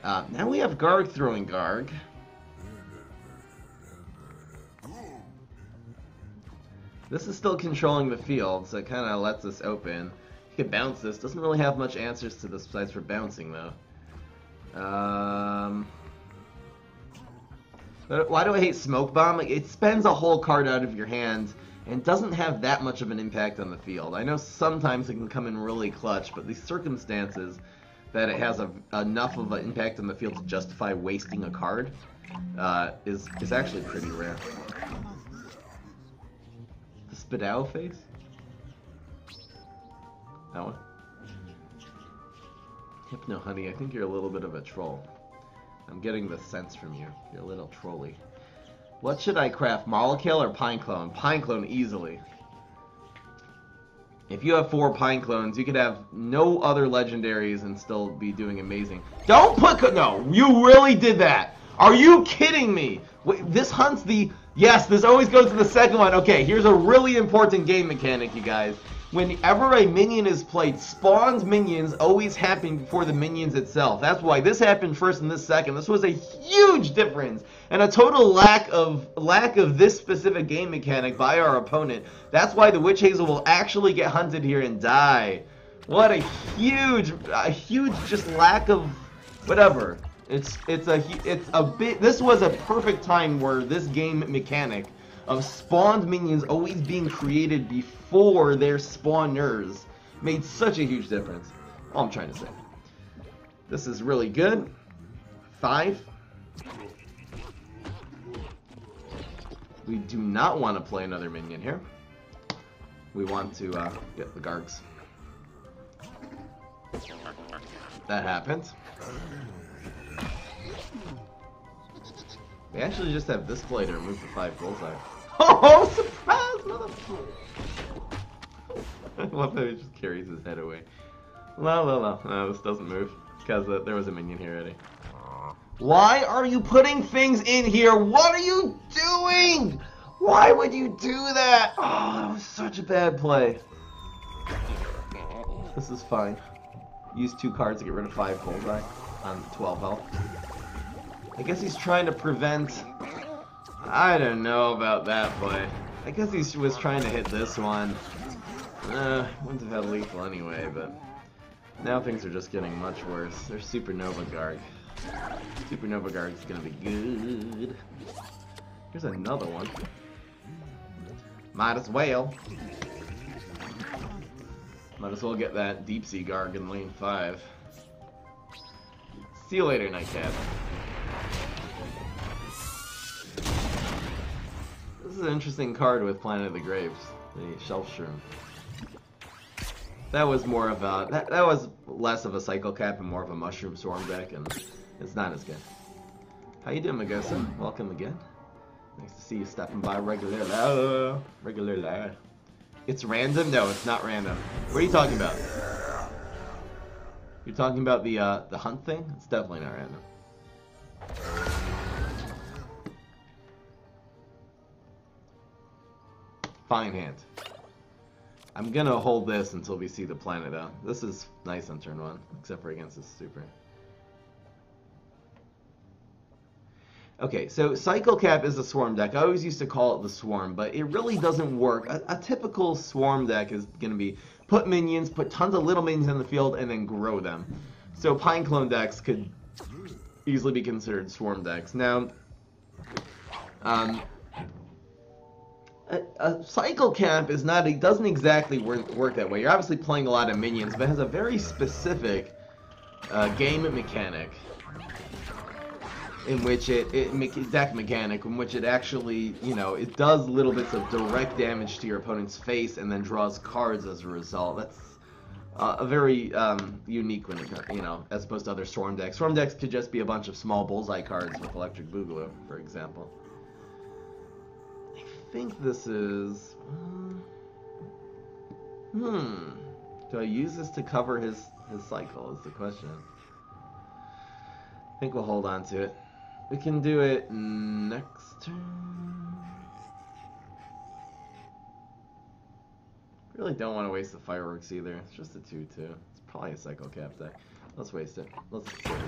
Now we have Garg throwing Garg. This is still controlling the field, so it kind of lets us open. You can bounce this. Doesn't really have much answers to this besides for bouncing though. Why do I hate Smoke Bomb? Like, it spends a whole card out of your hand and doesn't have that much of an impact on the field. I know sometimes it can come in really clutch, but the circumstances that it has enough of an impact on the field to justify wasting a card is actually pretty rare. The Spadao face? That one? Hypno Honey, I think you're a little bit of a troll. I'm getting the sense from you. You're a little trolly. What should I craft? Molecule or Pine Clone? Pine Clone easily. If you have 4 Pine Clones, you could have no other legendaries and still be doing amazing. Don't put... No, you really did that. Are you kidding me? Wait, this hunts the... Yes, this always goes to the second one. Okay, here's a really important game mechanic, you guys. Whenever a minion is played, spawned minions always happen before the minions itself. That's why this happened first and this second. This was a huge difference and a total lack of this specific game mechanic by our opponent. That's why the Witch Hazel will actually get hunted here and die. What a huge just lack of whatever. It's a bit. This was a perfect time where this game mechanic of spawned minions always being created before their spawners made such a huge difference. All I'm trying to say. This is really good. 5. We do not want to play another minion here. We want to get the Gargs. That happened. We actually just have this play to remove the 5 bullseye. Oh, surprise, motherfucker! I love that he just carries his head away. No, this doesn't move. Because there was a minion here already. Why are you putting things in here? What are you doing? Why would you do that? Oh, that was such a bad play. This is fine. Use 2 cards to get rid of 5 bullseye on 12 health. I guess he's trying to prevent... I don't know about that play. I guess he was trying to hit this one. Wouldn't have had lethal anyway, but... Now things are just getting much worse. There's Supernova Garg. Supernova Garg is gonna be good. Here's another one. Might as well. Might as well get that Deep Sea Garg in lane 5. See you later, Nightcap. This is an interesting card with Planet of the Graves, the Shelf Shroom. That was more of a that was less of a cycle cap and more of a mushroom swarm deck, and it's not as good. How you doing, Magosa? Welcome again. Nice to see you stopping by regularly. Regularly. It's random? No, it's not random. What are you talking about? You're talking about the hunt thing? It's definitely not random. Fine hand. I'm gonna hold this until we see the planet out. This is nice on turn 1, except for against this super. Okay, so Cycle Cap is a swarm deck. I always used to call it the swarm, but it really doesn't work. A typical swarm deck is gonna be put minions, put tons of little minions in the field, and then grow them. So Pine Clone decks could easily be considered swarm decks. Now, a cycle cap is not, it doesn't exactly work that way. You're obviously playing a lot of minions, but it has a very specific game mechanic in which deck mechanic in which it actually, you know, it does little bits of direct damage to your opponent's face and then draws cards as a result. That's a very unique when it, you know, as opposed to other swarm decks. Swarm decks could just be a bunch of small bullseye cards with Electric Boogaloo, for example. I think this is... Do I use this to cover his cycle is the question. I think we'll hold on to it. We can do it next turn. Really don't want to waste the fireworks either. It's just a 2-2. It's probably a cycle cap deck. Let's waste it. Let's get it.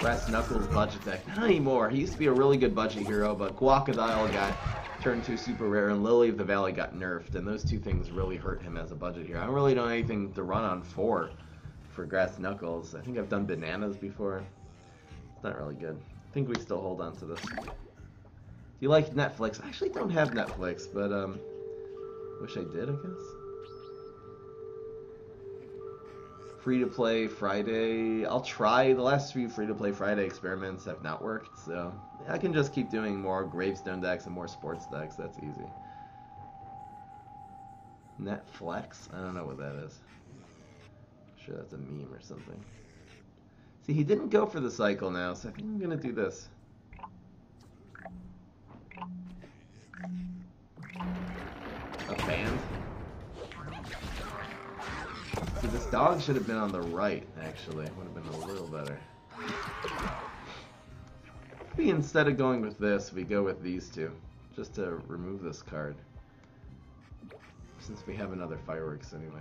Brass Knuckles budget deck. Not anymore. He used to be a really good budget hero, but Guacodile got turned 2 super rare, and Lily of the Valley got nerfed, and those 2 things really hurt him as a budget hero. I really don't have anything to run on for Grass Knuckles. I think I've done Bananas before. It's not really good. I think we still hold on to this. Do you like Netflix? I actually don't have Netflix, but wish I did, I guess. Free-to-play Friday. I'll try. The last few free-to-play Friday experiments have not worked, so I can just keep doing more Gravestone decks and more sports decks. That's easy. Netflix? I don't know what that is. I'm sure that's a meme or something. See, he didn't go for the cycle now, so I think I'm going to do this. A band? See, this dog should have been on the right, actually. Would have been a little better. Maybe instead of going with this, we go with these 2. Just to remove this card. Since we have another fireworks anyway.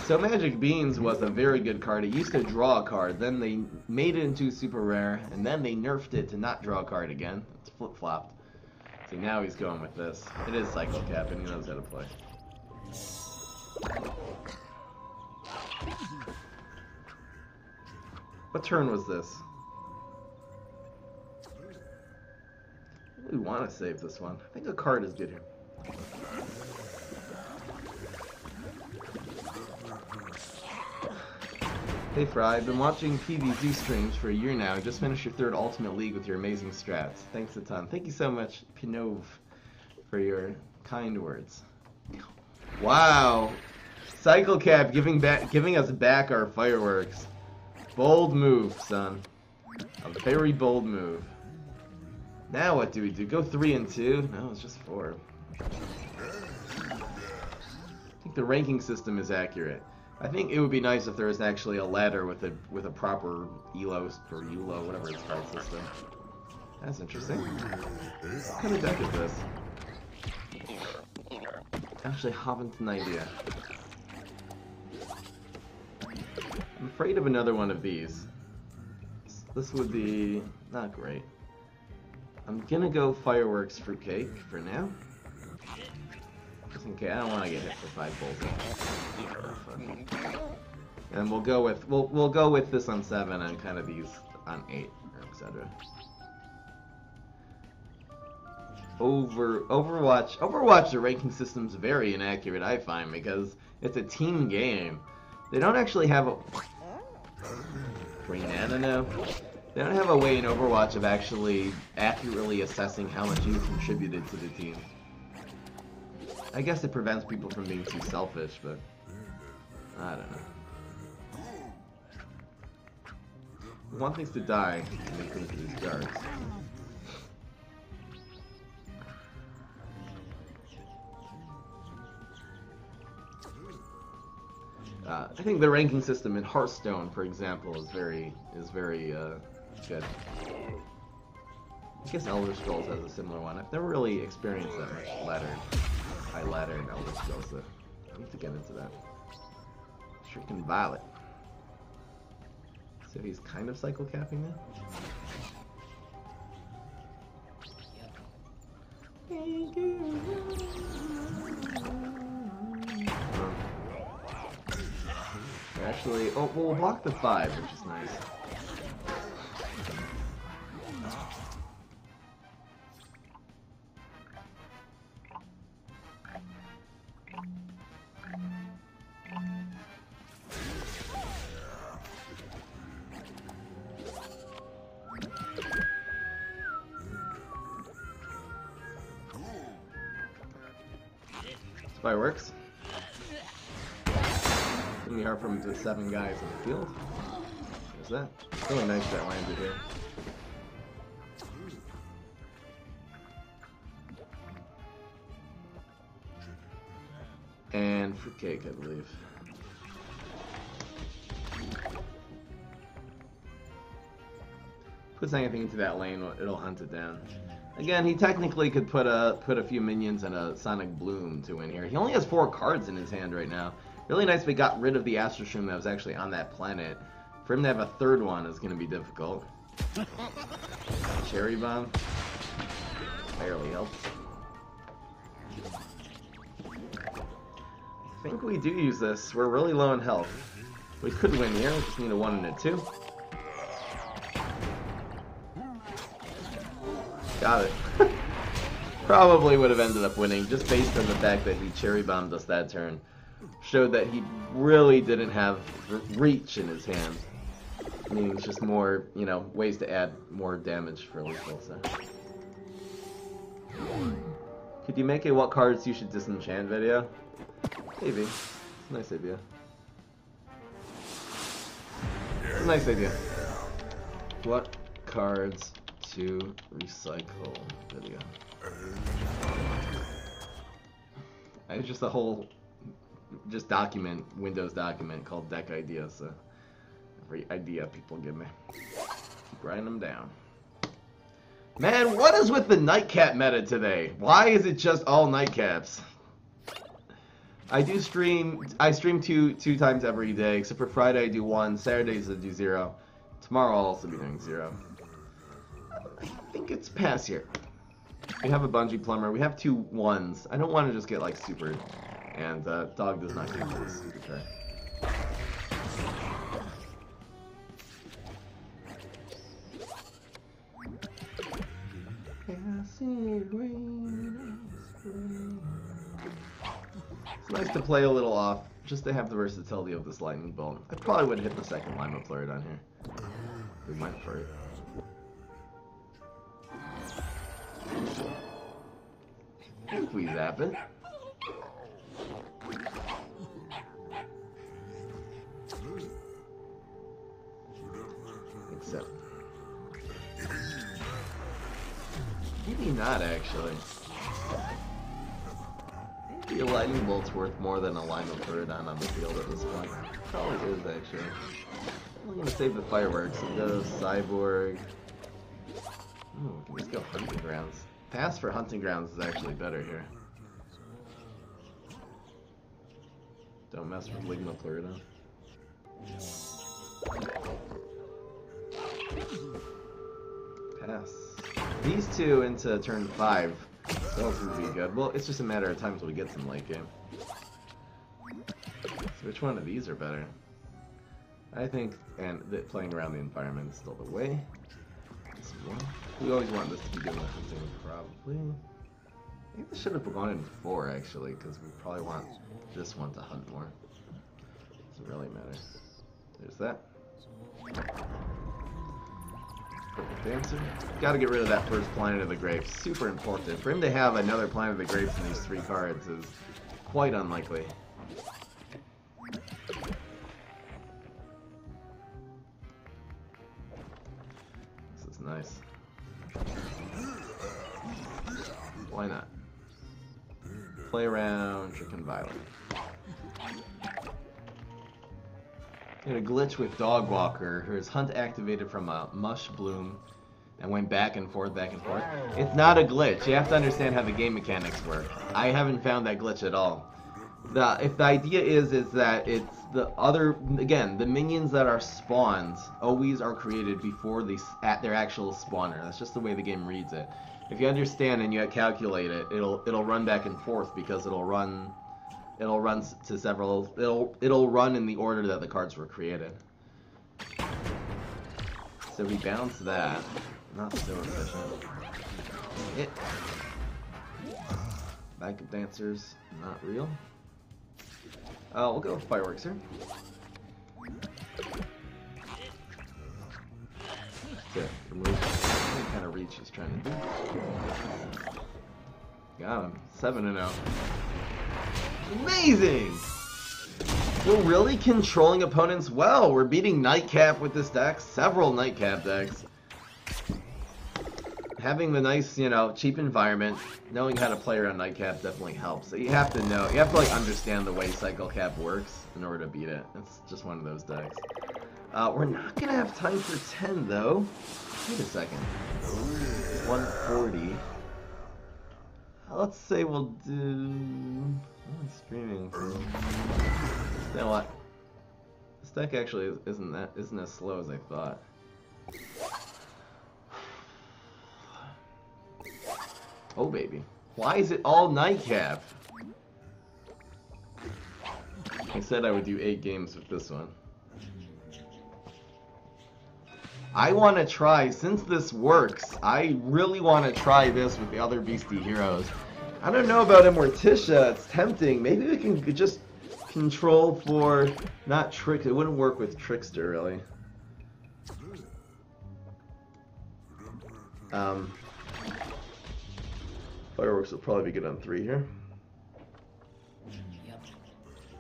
So Magic Beans was a very good card. It used to draw a card, then they made it into super rare, and then they nerfed it to not draw a card again. It's flip-flopped. See, now he's going with this. It is Cycle Cap, and he knows how to play. What turn was this? We want to save this one. I think a card is good here. Hey Fry, I've been watching PvZ streams for a year now. Just finished your 3rd Ultimate League with your amazing strats. Thanks a ton. Thank you so much, Pinov, for your kind words. Wow! Cycle Cap giving us back our fireworks. Bold move, son. A very bold move. Now what do we do? Go 3 and 2? No, it's just 4. I think the ranking system is accurate. I think it would be nice if there was actually a ladder with a proper ELO or ELO, whatever it's called, system. That's interesting. What kind of deck is this? Actually, haven't an idea. I'm afraid of another one of these. This would be not great. I'm gonna go Fireworks Fruitcake for now. Just in case, I don't want to get hit for 5 bolts. And we'll go with this on 7 and kind of these on 8, etc. Overwatch, the ranking system's very inaccurate, I find, because it's a team game. They don't actually have a Green Anano. They don't have a way in Overwatch of actually accurately assessing how much you contributed to the team. I guess it prevents people from being too selfish, but I don't know. We want things to die to make room for these guards. I think the ranking system in Hearthstone, for example, is very good. I guess Elder Scrolls has a similar one. I've never really experienced that much high ladder in Elder Scrolls, so I need to get into that. Freaking Violet. So he's kind of cycle capping now. Actually, oh, well, we'll block the 5, which is nice. Fireworks. It's gonna be hard for him to 7 guys in the field. There's that. It's really nice that landed here. And Fruitcake, I believe. Puts anything into that lane, it'll hunt it down. Again, he technically could put a few minions and a Sonic Bloom to win here. He only has 4 cards in his hand right now. Really nice we got rid of the Astrostream that was actually on that planet. For him to have a 3rd one is going to be difficult. Cherry Bomb barely helps. I think we do use this. We're really low on health. We could win here. We just need a 1 and a 2. Got it. Probably would have ended up winning just based on the fact that he Cherry Bombed us that turn. Showed that he really didn't have reach in his hand. Meaning it's just more, you know, ways to add more damage for lethal. So. Could you make a what cards you should disenchant video? Maybe. Nice idea. It's a nice idea. What cards to recycle video? It's just a whole Windows document called deck ideas. So every idea people give me, grind them down. Man, what is with the nightcap meta today? Why is it just all nightcaps? I stream 2 times every day, except for Friday I do 1, Saturdays I do 0. Tomorrow I'll also be doing 0. I think it's pass here. We have a Bungee Plumber. We have 2 1s. I don't want to just get like supered. And Dog does not get this super try. It's nice to play a little off just to have the versatility of this lightning bolt. I probably would hit the second Lima Pleurodon here. We went for it. If we zap it. Except maybe not actually. Maybe a lightning bolt's worth more than a Lima Pleurodon on the field at this point. Probably is actually. I'm gonna save the fireworks and go Cyborg. Ooh, we can just go Hunting Grounds. Pass for Hunting Grounds is actually better here. Don't mess with Ligma Pleurodon. Pass. These two into turn 5. Those would be good. Well, it's just a matter of time until we get some late game. So which one of these are better? I think, and that playing around the environment is still the way. This one. We always want this to be doing the hunting, probably. I think this should have gone in 4 actually, because we probably want this one to hunt more. Doesn't really matter. There's that. Purple Dancer. Gotta get rid of that first Planet of the Grapes. Super important. For him to have another Planet of the Grapes in these 3 cards is quite unlikely. This is nice. Why not? Play around, Chicken Violent. We had a glitch with Dog Walker. His hunt activated from a Mush Bloom and went back and forth, back and forth. It's not a glitch. You have to understand how the game mechanics work. I haven't found that glitch at all. If the idea is that it's the other, again, the minions that are spawned always are created before at their actual spawner. That's just the way the game reads it. If you understand and you calculate it, it'll run back and forth because it'll run to several. It'll run in the order that the cards were created. So we balance that. Not so efficient. Backup dancers, not real. We'll go with fireworks here. To remove any kind of reach he's trying to do. Got him. 7-0. Amazing! We're really controlling opponents well. We're beating Nightcap with this deck. Several Nightcap decks. Having the nice, cheap environment, knowing how to play around Nightcap definitely helps. So you have to know, you have to understand the way Cycle Cap works in order to beat it. It's just one of those decks. We're not gonna have time for 10 though. Wait a second. 140. Let's say we'll do. I'm streaming. You know what? This deck actually isn't as slow as I thought. Oh baby. Why is it all Nightcap? I said I would do 8 games with this one. I want to try, since this works, I really want to try this with the other Beastie Heroes. I don't know about Immorticia, it's tempting. Maybe we can just control for, not Trick, it wouldn't work with Trickster really. Fireworks will probably be good on 3 here.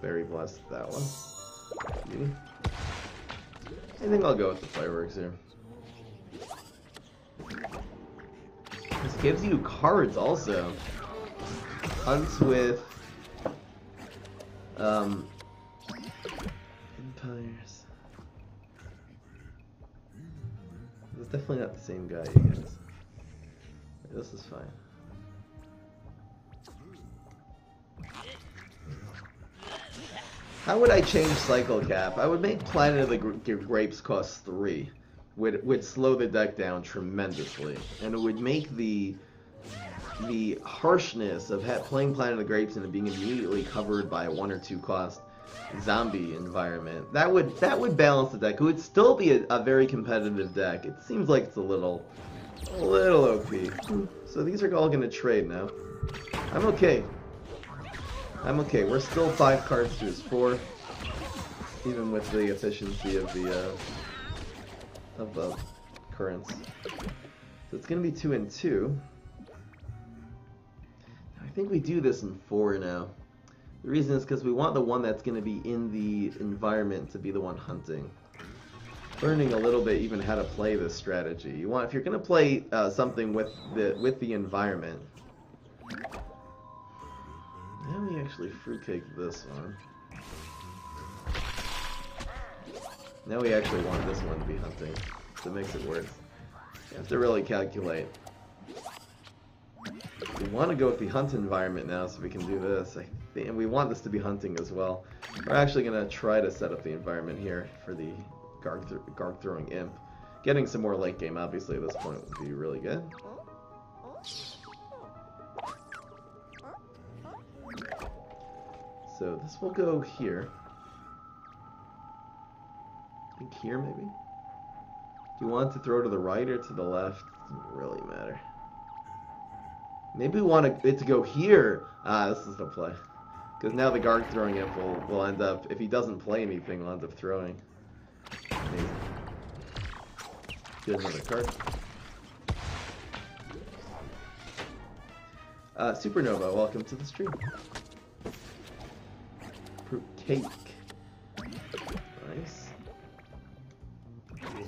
Very blessed that one. Beauty. I think I'll go with the fireworks here. This gives you cards also. Hunts with Empires. It's definitely not the same guy, you guys. This is fine. How would I change Cycle Cap? I would make Planet of the Grapes cost 3. Would slow the deck down tremendously, and it would make the harshness of playing Planet of the Grapes and it being immediately covered by a 1 or 2 cost zombie environment. That would balance the deck. It would still be a very competitive deck. It seems like it's a little OP. So these are all going to trade now. I'm okay. I'm okay. We're still 5 cards to his 4, even with the efficiency of the currents. So it's gonna be 2 and 2. I think we do this in 4 now. The reason is because we want the one that's gonna be in the environment to be the one hunting. Learning a little bit even how to play this strategy. You want, if you're gonna play something with the environment. Now we actually fruitcake this one. Now we actually want this one to be hunting, so it makes it worse. You have to really calculate. We want to go with the hunt environment now, so we can do this. And we want this to be hunting as well. We're actually going to try to set up the environment here for the Garg throwing imp. Getting some more late game, obviously, at this point would be really good. So this will go here. I think here, maybe? Do you want to throw to the right or to the left? Doesn't really matter. Maybe we want it to go here. This is the play. Because now the Garg throwing imp will end up, if he doesn't play anything, will end up throwing. Amazing. Get another card. Supernova, welcome to the stream. Fruit cake. Nice.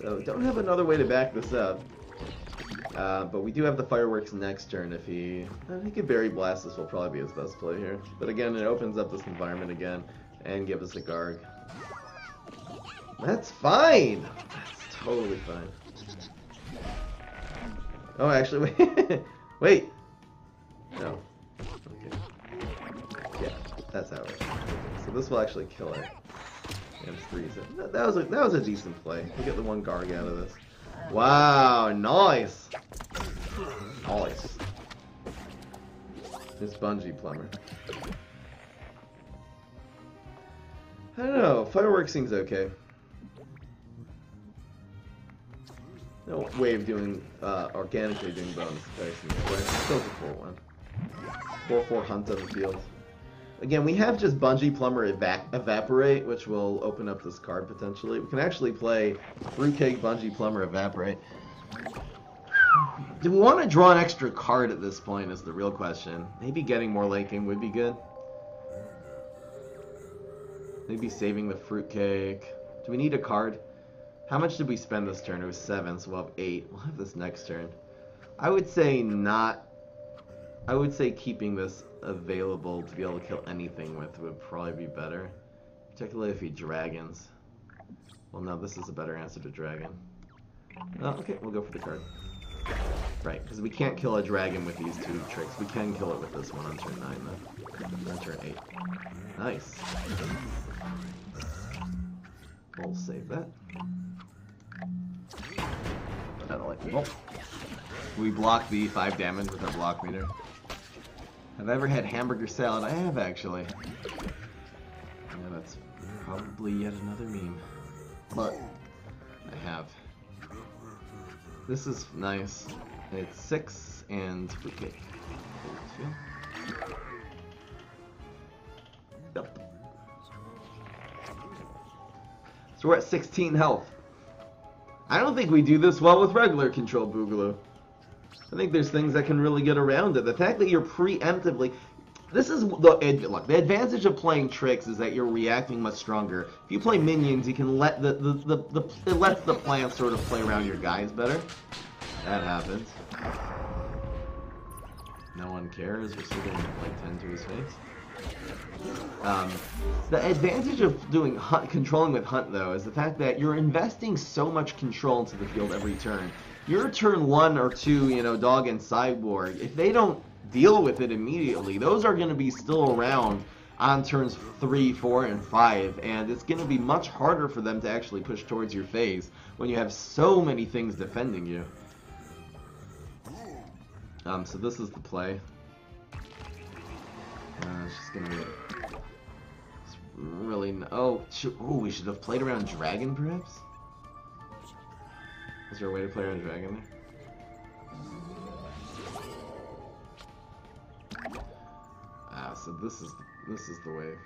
So, don't have another way to back this up. But we do have the fireworks next turn. If he could Berry Blast, this will probably be his best play here. But again, it opens up this environment again and gives us a Garg. That's fine! That's totally fine. Oh, actually, wait. Wait! No. Okay. Yeah, that's how it works. Okay, so this will actually kill it. And freeze it. That was a decent play. We get the one Garg out of this. Wow, nice! Nice. This bungee plumber. I don't know, fireworks seems okay. No way of doing, organically doing bonus attacks in this way. Still a 4-1. 4-4 hunt on the field. Again, we have just Bungee Plumber Evaporate, which will open up this card potentially. We can actually play Fruitcake, Bungee Plumber, Evaporate. Do we want to draw an extra card at this point is the real question. Maybe getting more late game would be good. Maybe saving the Fruitcake. Do we need a card? How much did we spend this turn? It was 7, so we'll have 8. We'll have this next turn. I would say not... I would say keeping this available to be able to kill anything with would probably be better. Particularly if he dragons. Well, no, this is a better answer to dragon. Oh, okay, we'll go for the card. Right, because we can't kill a dragon with these 2 tricks. We can kill it with this one on turn 9, though. On turn 8. Nice. We'll save that. I don't like people. We block the 5 damage with our block meter. Have I ever had hamburger salad? I have, actually. Yeah, that's probably yet another meme. But I have. This is nice. It's 6 and fruitcake. Yep. So we're at 16 health. I don't think we do this well with regular control Boogaloo. I think there's things that can really get around it. The fact that you're preemptively... This is... Look, the advantage of playing tricks is that you're reacting much stronger. If you play minions, you can let it lets the plants sort of play around your guys better. That happens. No one cares. We're still getting like 10 to his face. The advantage of doing controlling with Hunt, though, is the fact that you're investing so much control into the field every turn. Your turn 1 or 2, you know, Dog and Cyborg, if they don't deal with it immediately, those are going to be still around on turns 3, 4, and 5, and it's going to be much harder for them to actually push towards your phase when you have so many things defending you. So this is the play. It's just going to be... It's really... Oh, we should have played around Dragon, perhaps? Is there a way to play around Dragon there? so this is the wave.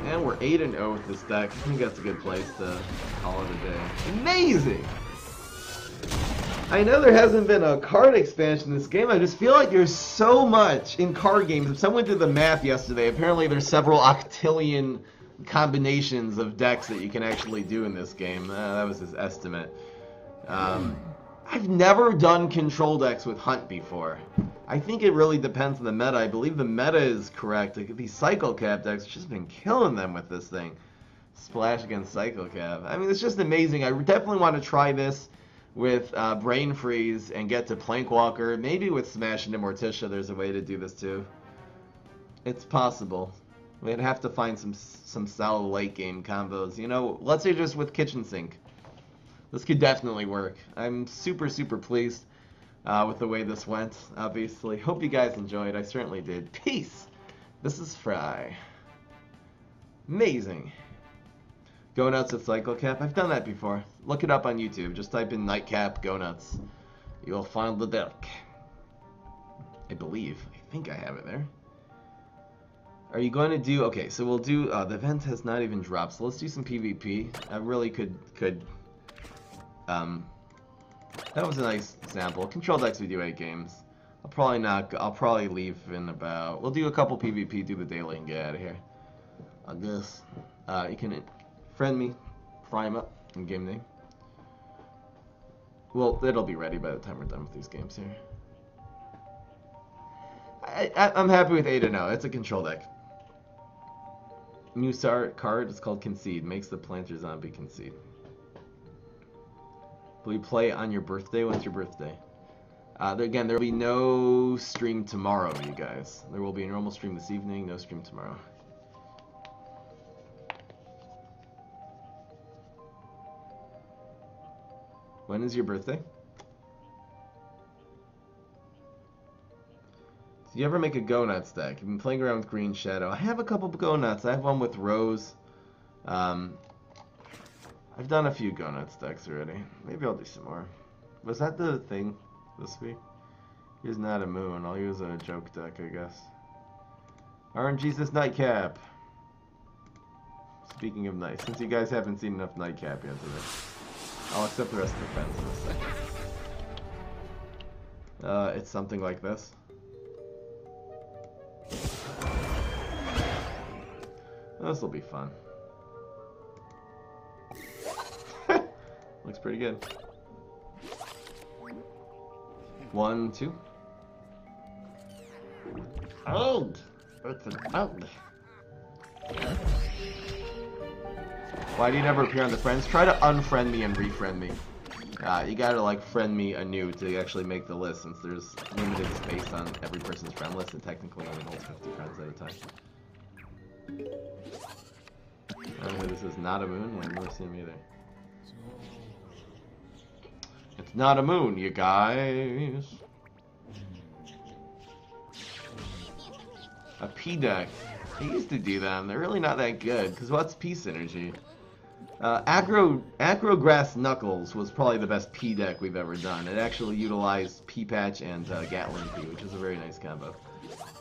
And we're 8-0 with this deck. I think that's a good place to call it a day. Amazing! I know there hasn't been a card expansion in this game. I just feel like there's so much in card games. If someone did the math yesterday, apparently there's several octillion combinations of decks that you can actually do in this game. That was his estimate. I've never done control decks with Hunt before. I think it really depends on the meta. I believe the meta is correct. Like, these Cycle Cap decks have just been killing them with this thing. Splash against Cycle Cap. I mean, it's just amazing. I definitely want to try this with Brain Freeze and get to Plankwalker. Maybe with Smash into Morticia there's a way to do this too. It's possible. We'd have to find some solid late game combos. You know, let's say just with Kitchen Sink. This could definitely work. I'm super, super pleased with the way this went, obviously. Hope you guys enjoyed. I certainly did. Peace! This is Fry. Amazing. Go Nuts with Cycle Cap. I've done that before. Look it up on YouTube. Just type in Nightcap Go Nuts. You'll find the deck. I believe. I think I have it there. Are you going to do... Okay, so we'll do... the event has not even dropped, so let's do some PvP. I really could that was a nice sample. Control decks, we do 8 games. I'll probably leave in about... We'll do a couple PvP, do the daily, and get out of here. I guess. You can friend me, prime up, and game name. Well, it'll be ready by the time we're done with these games here. I'm happy with 8-0. It's a control deck. New card is called Concede. Makes the Planter Zombie concede. Will you play on your birthday? When's your birthday? Again, there will be no stream tomorrow, you guys. There will be a normal stream this evening, no stream tomorrow. When is your birthday? Do you ever make a Go Nuts deck? I've been playing around with Green Shadow. I have a couple of Go Nuts. I have one with Rose. I've done a few Go Nuts decks already. Maybe I'll do some more. Was that the thing this week? Here's Not a Moon. I'll use a joke deck, I guess. RNG's Nightcap. Speaking of nice, since you guys haven't seen enough Nightcap yet today, I'll accept the rest of the friends in a second. It's something like this. This will be fun. Looks pretty good. 1, 2. Old! It's an old. Why do you never appear on the friends? Try to unfriend me and refriend me. You gotta like friend me anew to actually make the list, since there's limited space on every person's friend list, and technically only holds 50 friends at a time. I don't know, this is Not a Moon. Yeah, I've never seen him either. It's not a moon, you guys. A P deck. I used to do them. They're really not that good. Because what's P synergy? Acro Grass Knuckles was probably the best P deck we've ever done. It actually utilized P Patch and Gatling P, which is a very nice combo.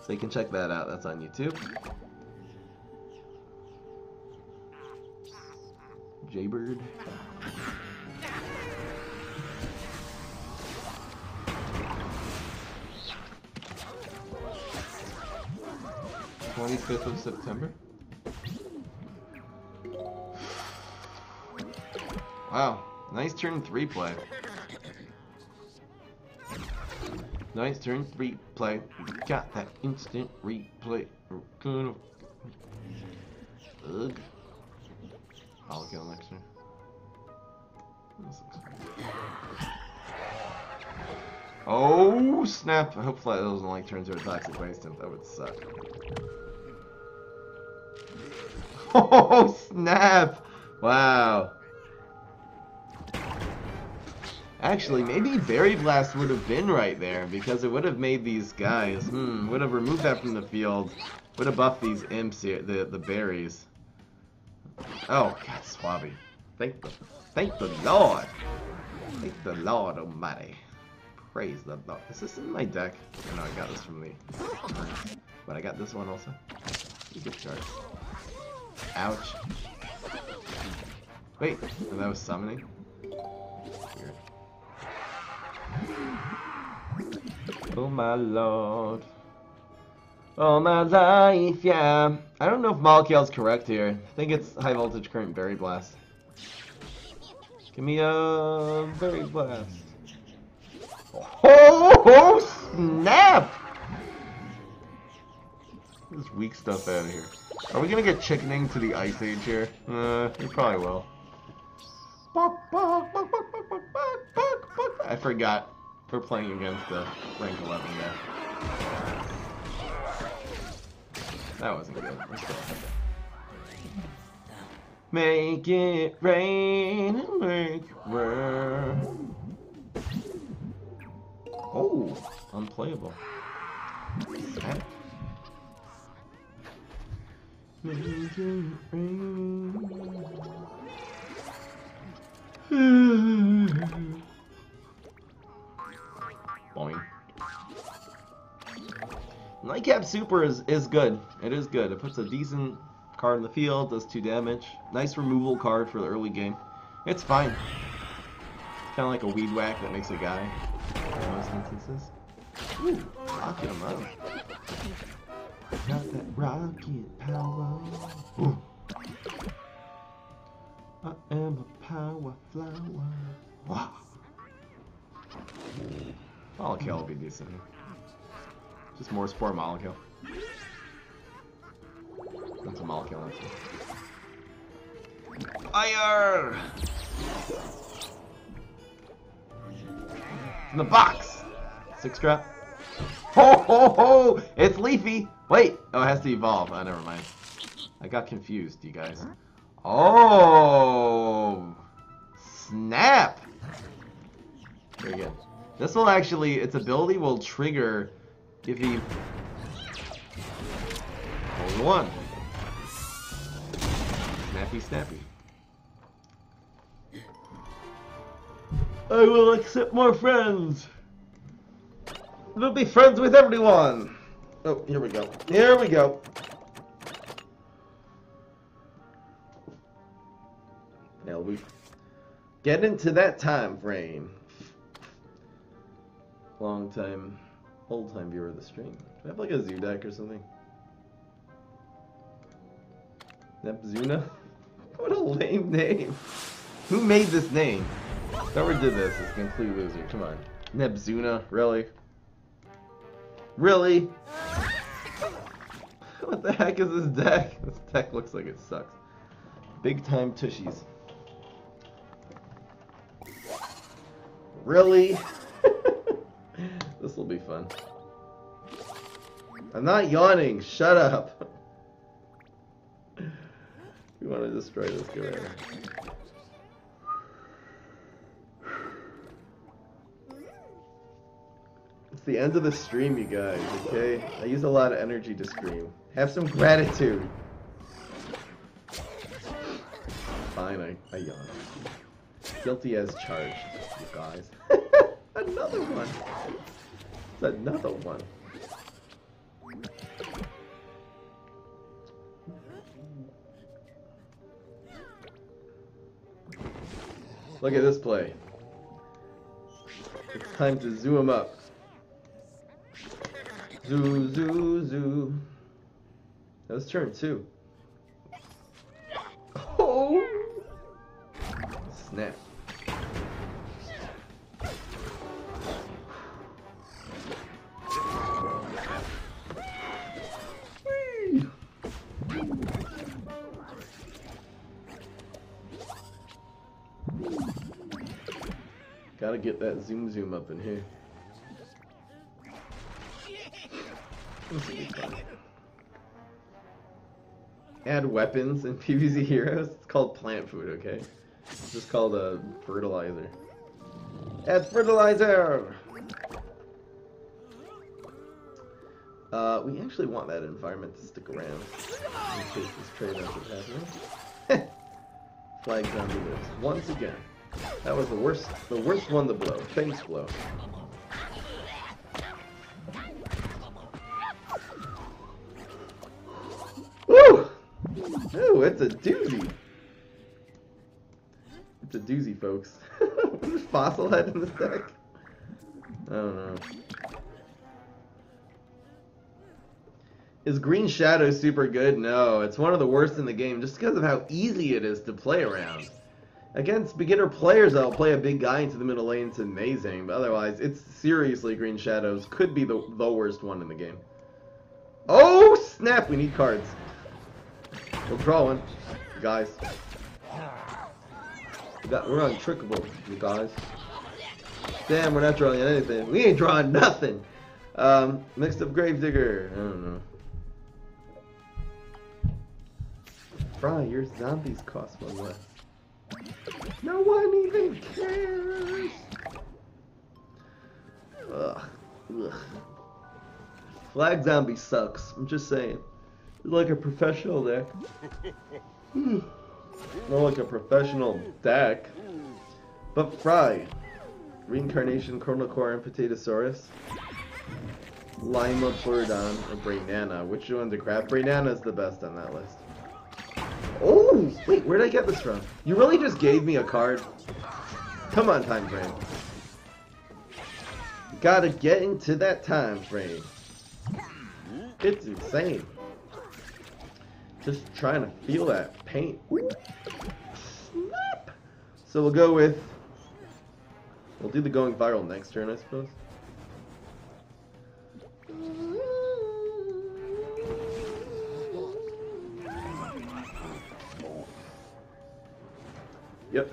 So you can check that out. That's on YouTube. Jaybird. 25th of September. Wow, nice turn 3 play. Nice turn 3 play. Got that instant replay. Ugh. I'll kill next turn. Oh snap! Hopefully that doesn't like turn to a toxic waste. That would suck. Oh snap! Wow. Actually, maybe Berry Blast would have been right there, because it would have made these guys. Would have removed that from the field. Would have buffed these imps here, the berries. Oh God, Swabby. Thank the Lord. Thank the Lord Almighty. praise. Is this in my deck? Oh, no, I got this from the... But I got this one also. Gift cards. Ouch. Wait, and that was summoning? Weird. Oh my lord. Oh my life, yeah. I don't know if Molecule's correct here. I think it's high voltage current berry blast. Give me a berry blast. Oh, snap! This weak stuff out of here. Are we gonna get chickening to the Ice Age here? We probably will. I forgot. We're playing against the rank 11 guy. That wasn't good. We're still ahead there. Make it rain and make it rain. Oh, unplayable. Sad. Make it rain. Boing. Nightcap Super is good. It is good. It puts a decent card in the field, does 2 damage. Nice removal card for the early game. It's fine. It's kind of like a weed whack that makes a guy in most instances. Ooh, rocket him up. Got that rocket power. Ooh. I am a power flower. Wow. Molecule will be decent. Just more spore molecule. That's a molecule. Fire! In the box! 6 drop. Ho ho ho! It's Leafy! Wait! Oh, it has to evolve. Oh, never mind. I got confused, you guys. Oh! Snap! Very good. This will actually, its ability will trigger if he... Only one. Snappy, snappy. I will accept more friends. We'll be friends with everyone. Oh, here we go. Here we go. Now we get into that time frame. Long time, old time viewer of the stream. Do I have like a zoo deck or something? Nepzuna? What a lame name. Who made this name? Whoever did this is a complete loser. Come on. Nepzuna? Really? Really? What the heck is this deck? This deck looks like it sucks. Big time tushies. Really? This will be fun. I'm not yawning. Shut up. We want to destroy this guy right now. It's the end of the stream, you guys, okay? I use a lot of energy to stream. Have some gratitude. Fine, I yawn. Guilty as charged, you guys. Another one. It's another one. Look at this play. It's time to zoo him up. Zoo, zoo, zoo. That was turn 2. Oh! Snap. Gotta get that zoom up in here. This will be fun. Add weapons in PvZ Heroes. It's called plant food, okay? It's just called a fertilizer. Add fertilizer! We actually want that environment to stick around in case this trade ends up happening. Flag zombie lives once again. That was the worst one to blow. Thanks, blow. Ooh, it's a doozy. It's a doozy, folks. Is Fossil Head in this deck? I don't know. Is Green Shadow super good? No, it's one of the worst in the game just because of how easy it is to play around. Against beginner players, I'll play a big guy into the middle lane. It's amazing, but otherwise, it's seriously Green Shadows could be the worst one in the game. Oh, snap! We need cards. We'll draw one, guys. We're untrickable, you guys. Damn, we're not drawing anything. We ain't drawing nothing. Mixed up Gravedigger. I don't know. Fry, your zombies cost one less. No one even cares. Ugh. Ugh. Flag Zombie sucks. I'm just saying. It's like a professional deck. Not like a professional deck. But Fry. Reincarnation, Chrono Core, and Potatosaurus. Lima, Burdon, or Brainana. Which one to grab? Brainana is the best on that list. Oh! Wait, where did I get this from? You really just gave me a card? Come on, time frame. Gotta get into that time frame. It's insane. Just trying to feel that paint. Snap! So we'll go with... We'll do the going viral next turn, I suppose. Yep.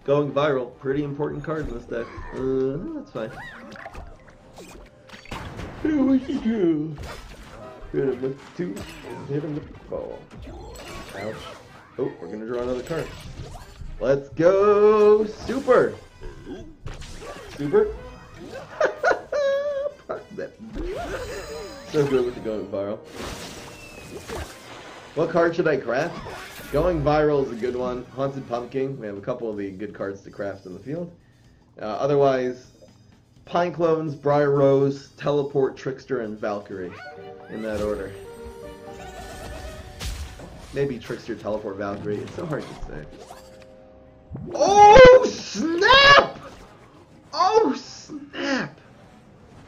Going viral, pretty important card in this deck. That's fine. Here we go. Hit him with 2 and hit him with the ball. Ouch. Oh, we're gonna draw another card. Let's go, Super. Super. So good with the going viral. What card should I craft? Going viral is a good one. Haunted Pumpkin. We have a couple of the good cards to craft in the field. Otherwise, Pine Clones, Briar Rose, Teleport, Trickster, and Valkyrie. In that order. Maybe Trickster, Teleport, Valkyrie. It's so hard to say. Oh, snap! Oh, snap!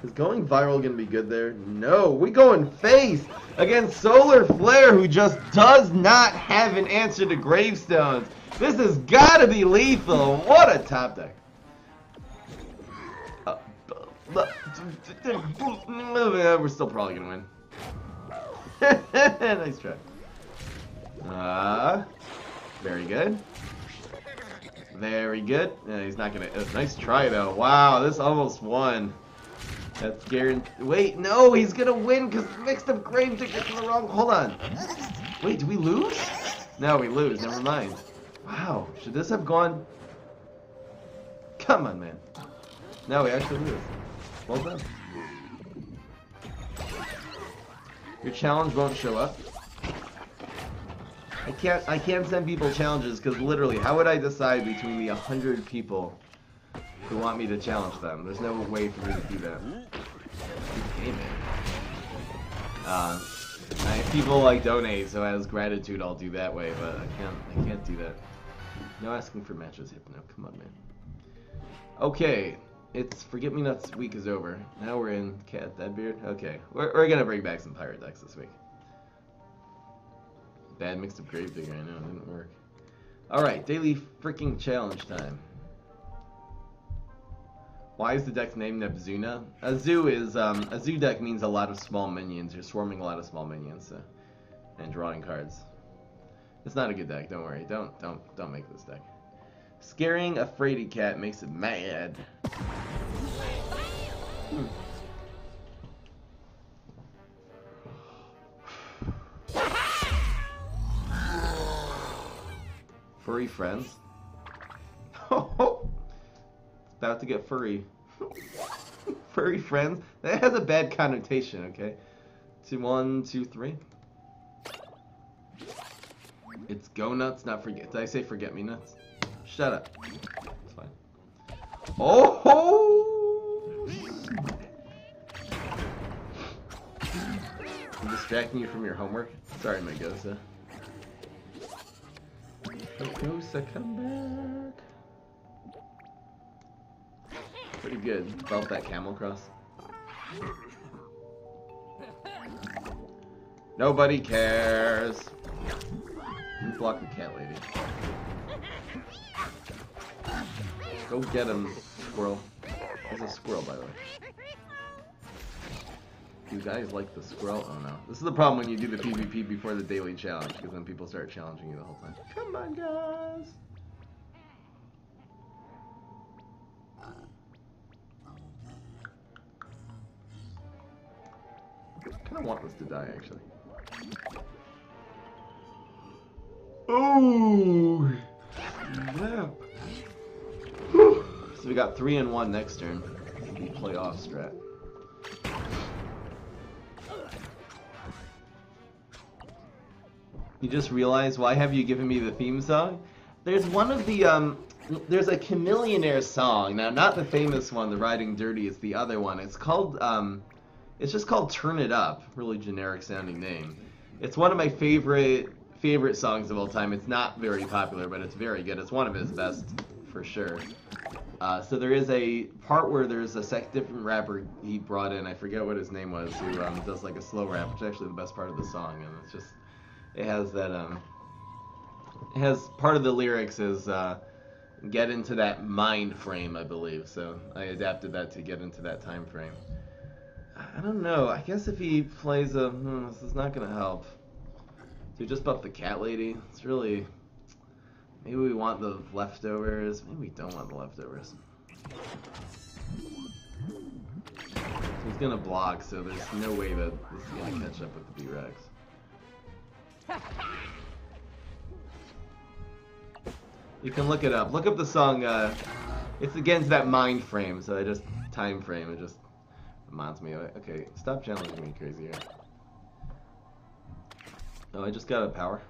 Is going viral going to be good there? No, we going face against Solar Flare, who just does not have an answer to Gravestones. This has got to be lethal. What a top deck. We're still probably going to win. Nice try. Very good. Very good. He's not going to... Nice try, though. Wow, this almost won. That's guaranteed. Wait, no, he's gonna win because mixed up Gravediggers in the wrong. Hold on. Wait, do we lose? No, we lose. Never mind. Wow, should this have gone? Come on, man. No, we actually lose. Well done. Your challenge won't show up. I can't send people challenges because literally, how would I decide between the 100 people who want me to challenge them? There's no way for me to do that. People like donate, so as gratitude, I'll do that way, but I can't do that. No asking for matches, Hypno. Come on, man. Okay, it's Forget Me Nuts week is over. Now we're in Cat Deadbeard. Okay, we're gonna bring back some pirate decks this week. Bad mixed up Gravedigger, I know, it didn't work. Alright, daily freaking challenge time. Why is the deck named Nebzuna? A zoo deck means a lot of small minions. You're swarming a lot of small minions, and drawing cards. It's not a good deck. Don't worry. Don't make this deck. Scaring a fraidy cat makes it mad. Furry friends. About to get furry. Furry friends? That has a bad connotation, okay? 1, 2, 3. It's go nuts, not forget. Did I say forget me nuts? Shut up. It's fine. Oh! distracting you from your homework? Sorry, my Gosa. Gosa, come back. Pretty good. Felt that camel cross. Nobody cares. Block the cat lady. Go get him, squirrel. There's a squirrel, by the way. You guys like the squirrel? Oh no. This is the problem when you do the PvP before the daily challenge, because then people start challenging you the whole time. Come on, guys! I kind of want this to die, actually. Oh! Yeah. So we got 3 and 1 next turn. We play off strat. You just realized, why have you given me the theme song? There's one of the, there's a Chameleonaire song. Now, not the famous one, the Riding Dirty, it's the other one. It's called, it's just called Turn It Up. Really generic sounding name. It's one of my favorite songs of all time. It's not very popular, but it's very good. It's one of his best, for sure. So there is a part where there's a different rapper he brought in. I forget what his name was, who does like a slow rap, which is actually the best part of the song. And it's just, it has that, it has, part of the lyrics is, get into that mind frame, I believe. So I adapted that to get into that time frame. I don't know. I guess if he plays a, this is not going to help. So just buff the cat lady. It's really, maybe we want the leftovers. Maybe we don't want the leftovers. He's going to block, so there's no way that this is going to catch up with the B-Rex. You can look it up. Look up the song. It's against that mind frame, so I just time frame. It just reminds me of it. Okay, stop challenging me, crazy. Oh, I just got a power.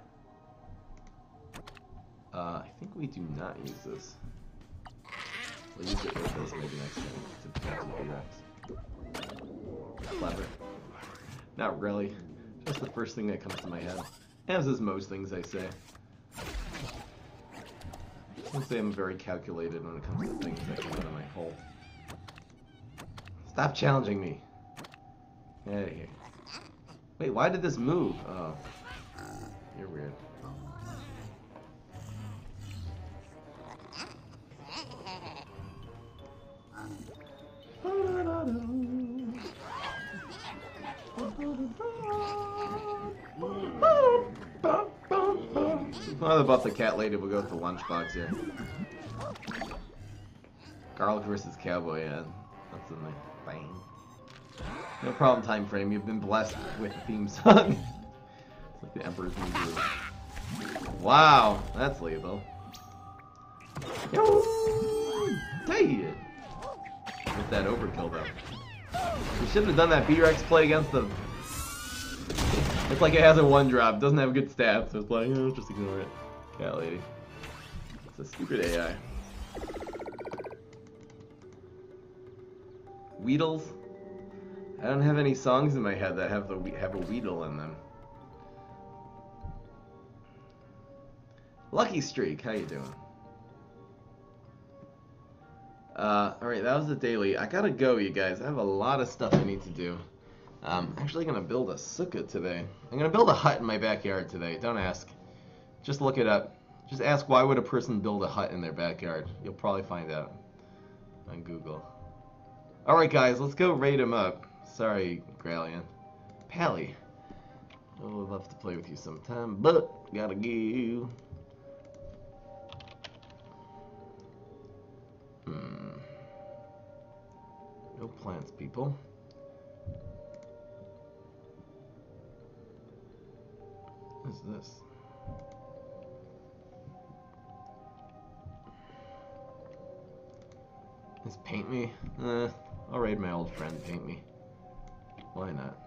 I think we do not use this. We'll use it with this maybe next time to protect the B-Rex. Clever. Not really. Just the first thing that comes to my head. As is most things I say. I can say I'm very calculated when it comes to things that come out of my hole. Stop challenging me. Get out of here. Wait, why did this move? Oh. You're weird. Well, about the cat lady, we'll go with the lunchbox here. Garlic versus cowboy, yeah. That's in the bang. No problem, time frame. You've been blessed with the theme song. It's like the Emperor's New Groove. Wow, that's lethal. Dang it! With that overkill, though. We shouldn't have done that B-Rex play against the... It's like it has a 1-drop, doesn't have good stats, so it's like, oh, just ignore it. Cat lady. It's a stupid AI. Weedles? I don't have any songs in my head that have a Weedle in them. Lucky Streak, how you doing? Alright, that was the daily. I gotta go, you guys. I have a lot of stuff I need to do. I'm actually gonna build a sukkah today. I'm gonna build a hut in my backyard today. Don't ask. Just look it up. Just ask, why would a person build a hut in their backyard? You'll probably find out on Google. Alright, guys, let's go raid him up. Sorry, Gralian. Pally. I would love to play with you sometime, but gotta go. No plants, people. What is this? This Paint Me? I'll raid my old friend, Paint Me. Why not?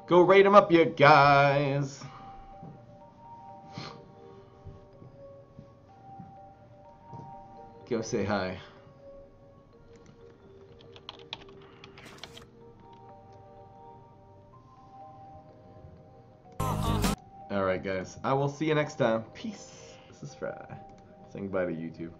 Go raid him up, you guys! Go say hi. Alright, guys. I will see you next time. Peace. This is Fry. Saying bye to YouTube.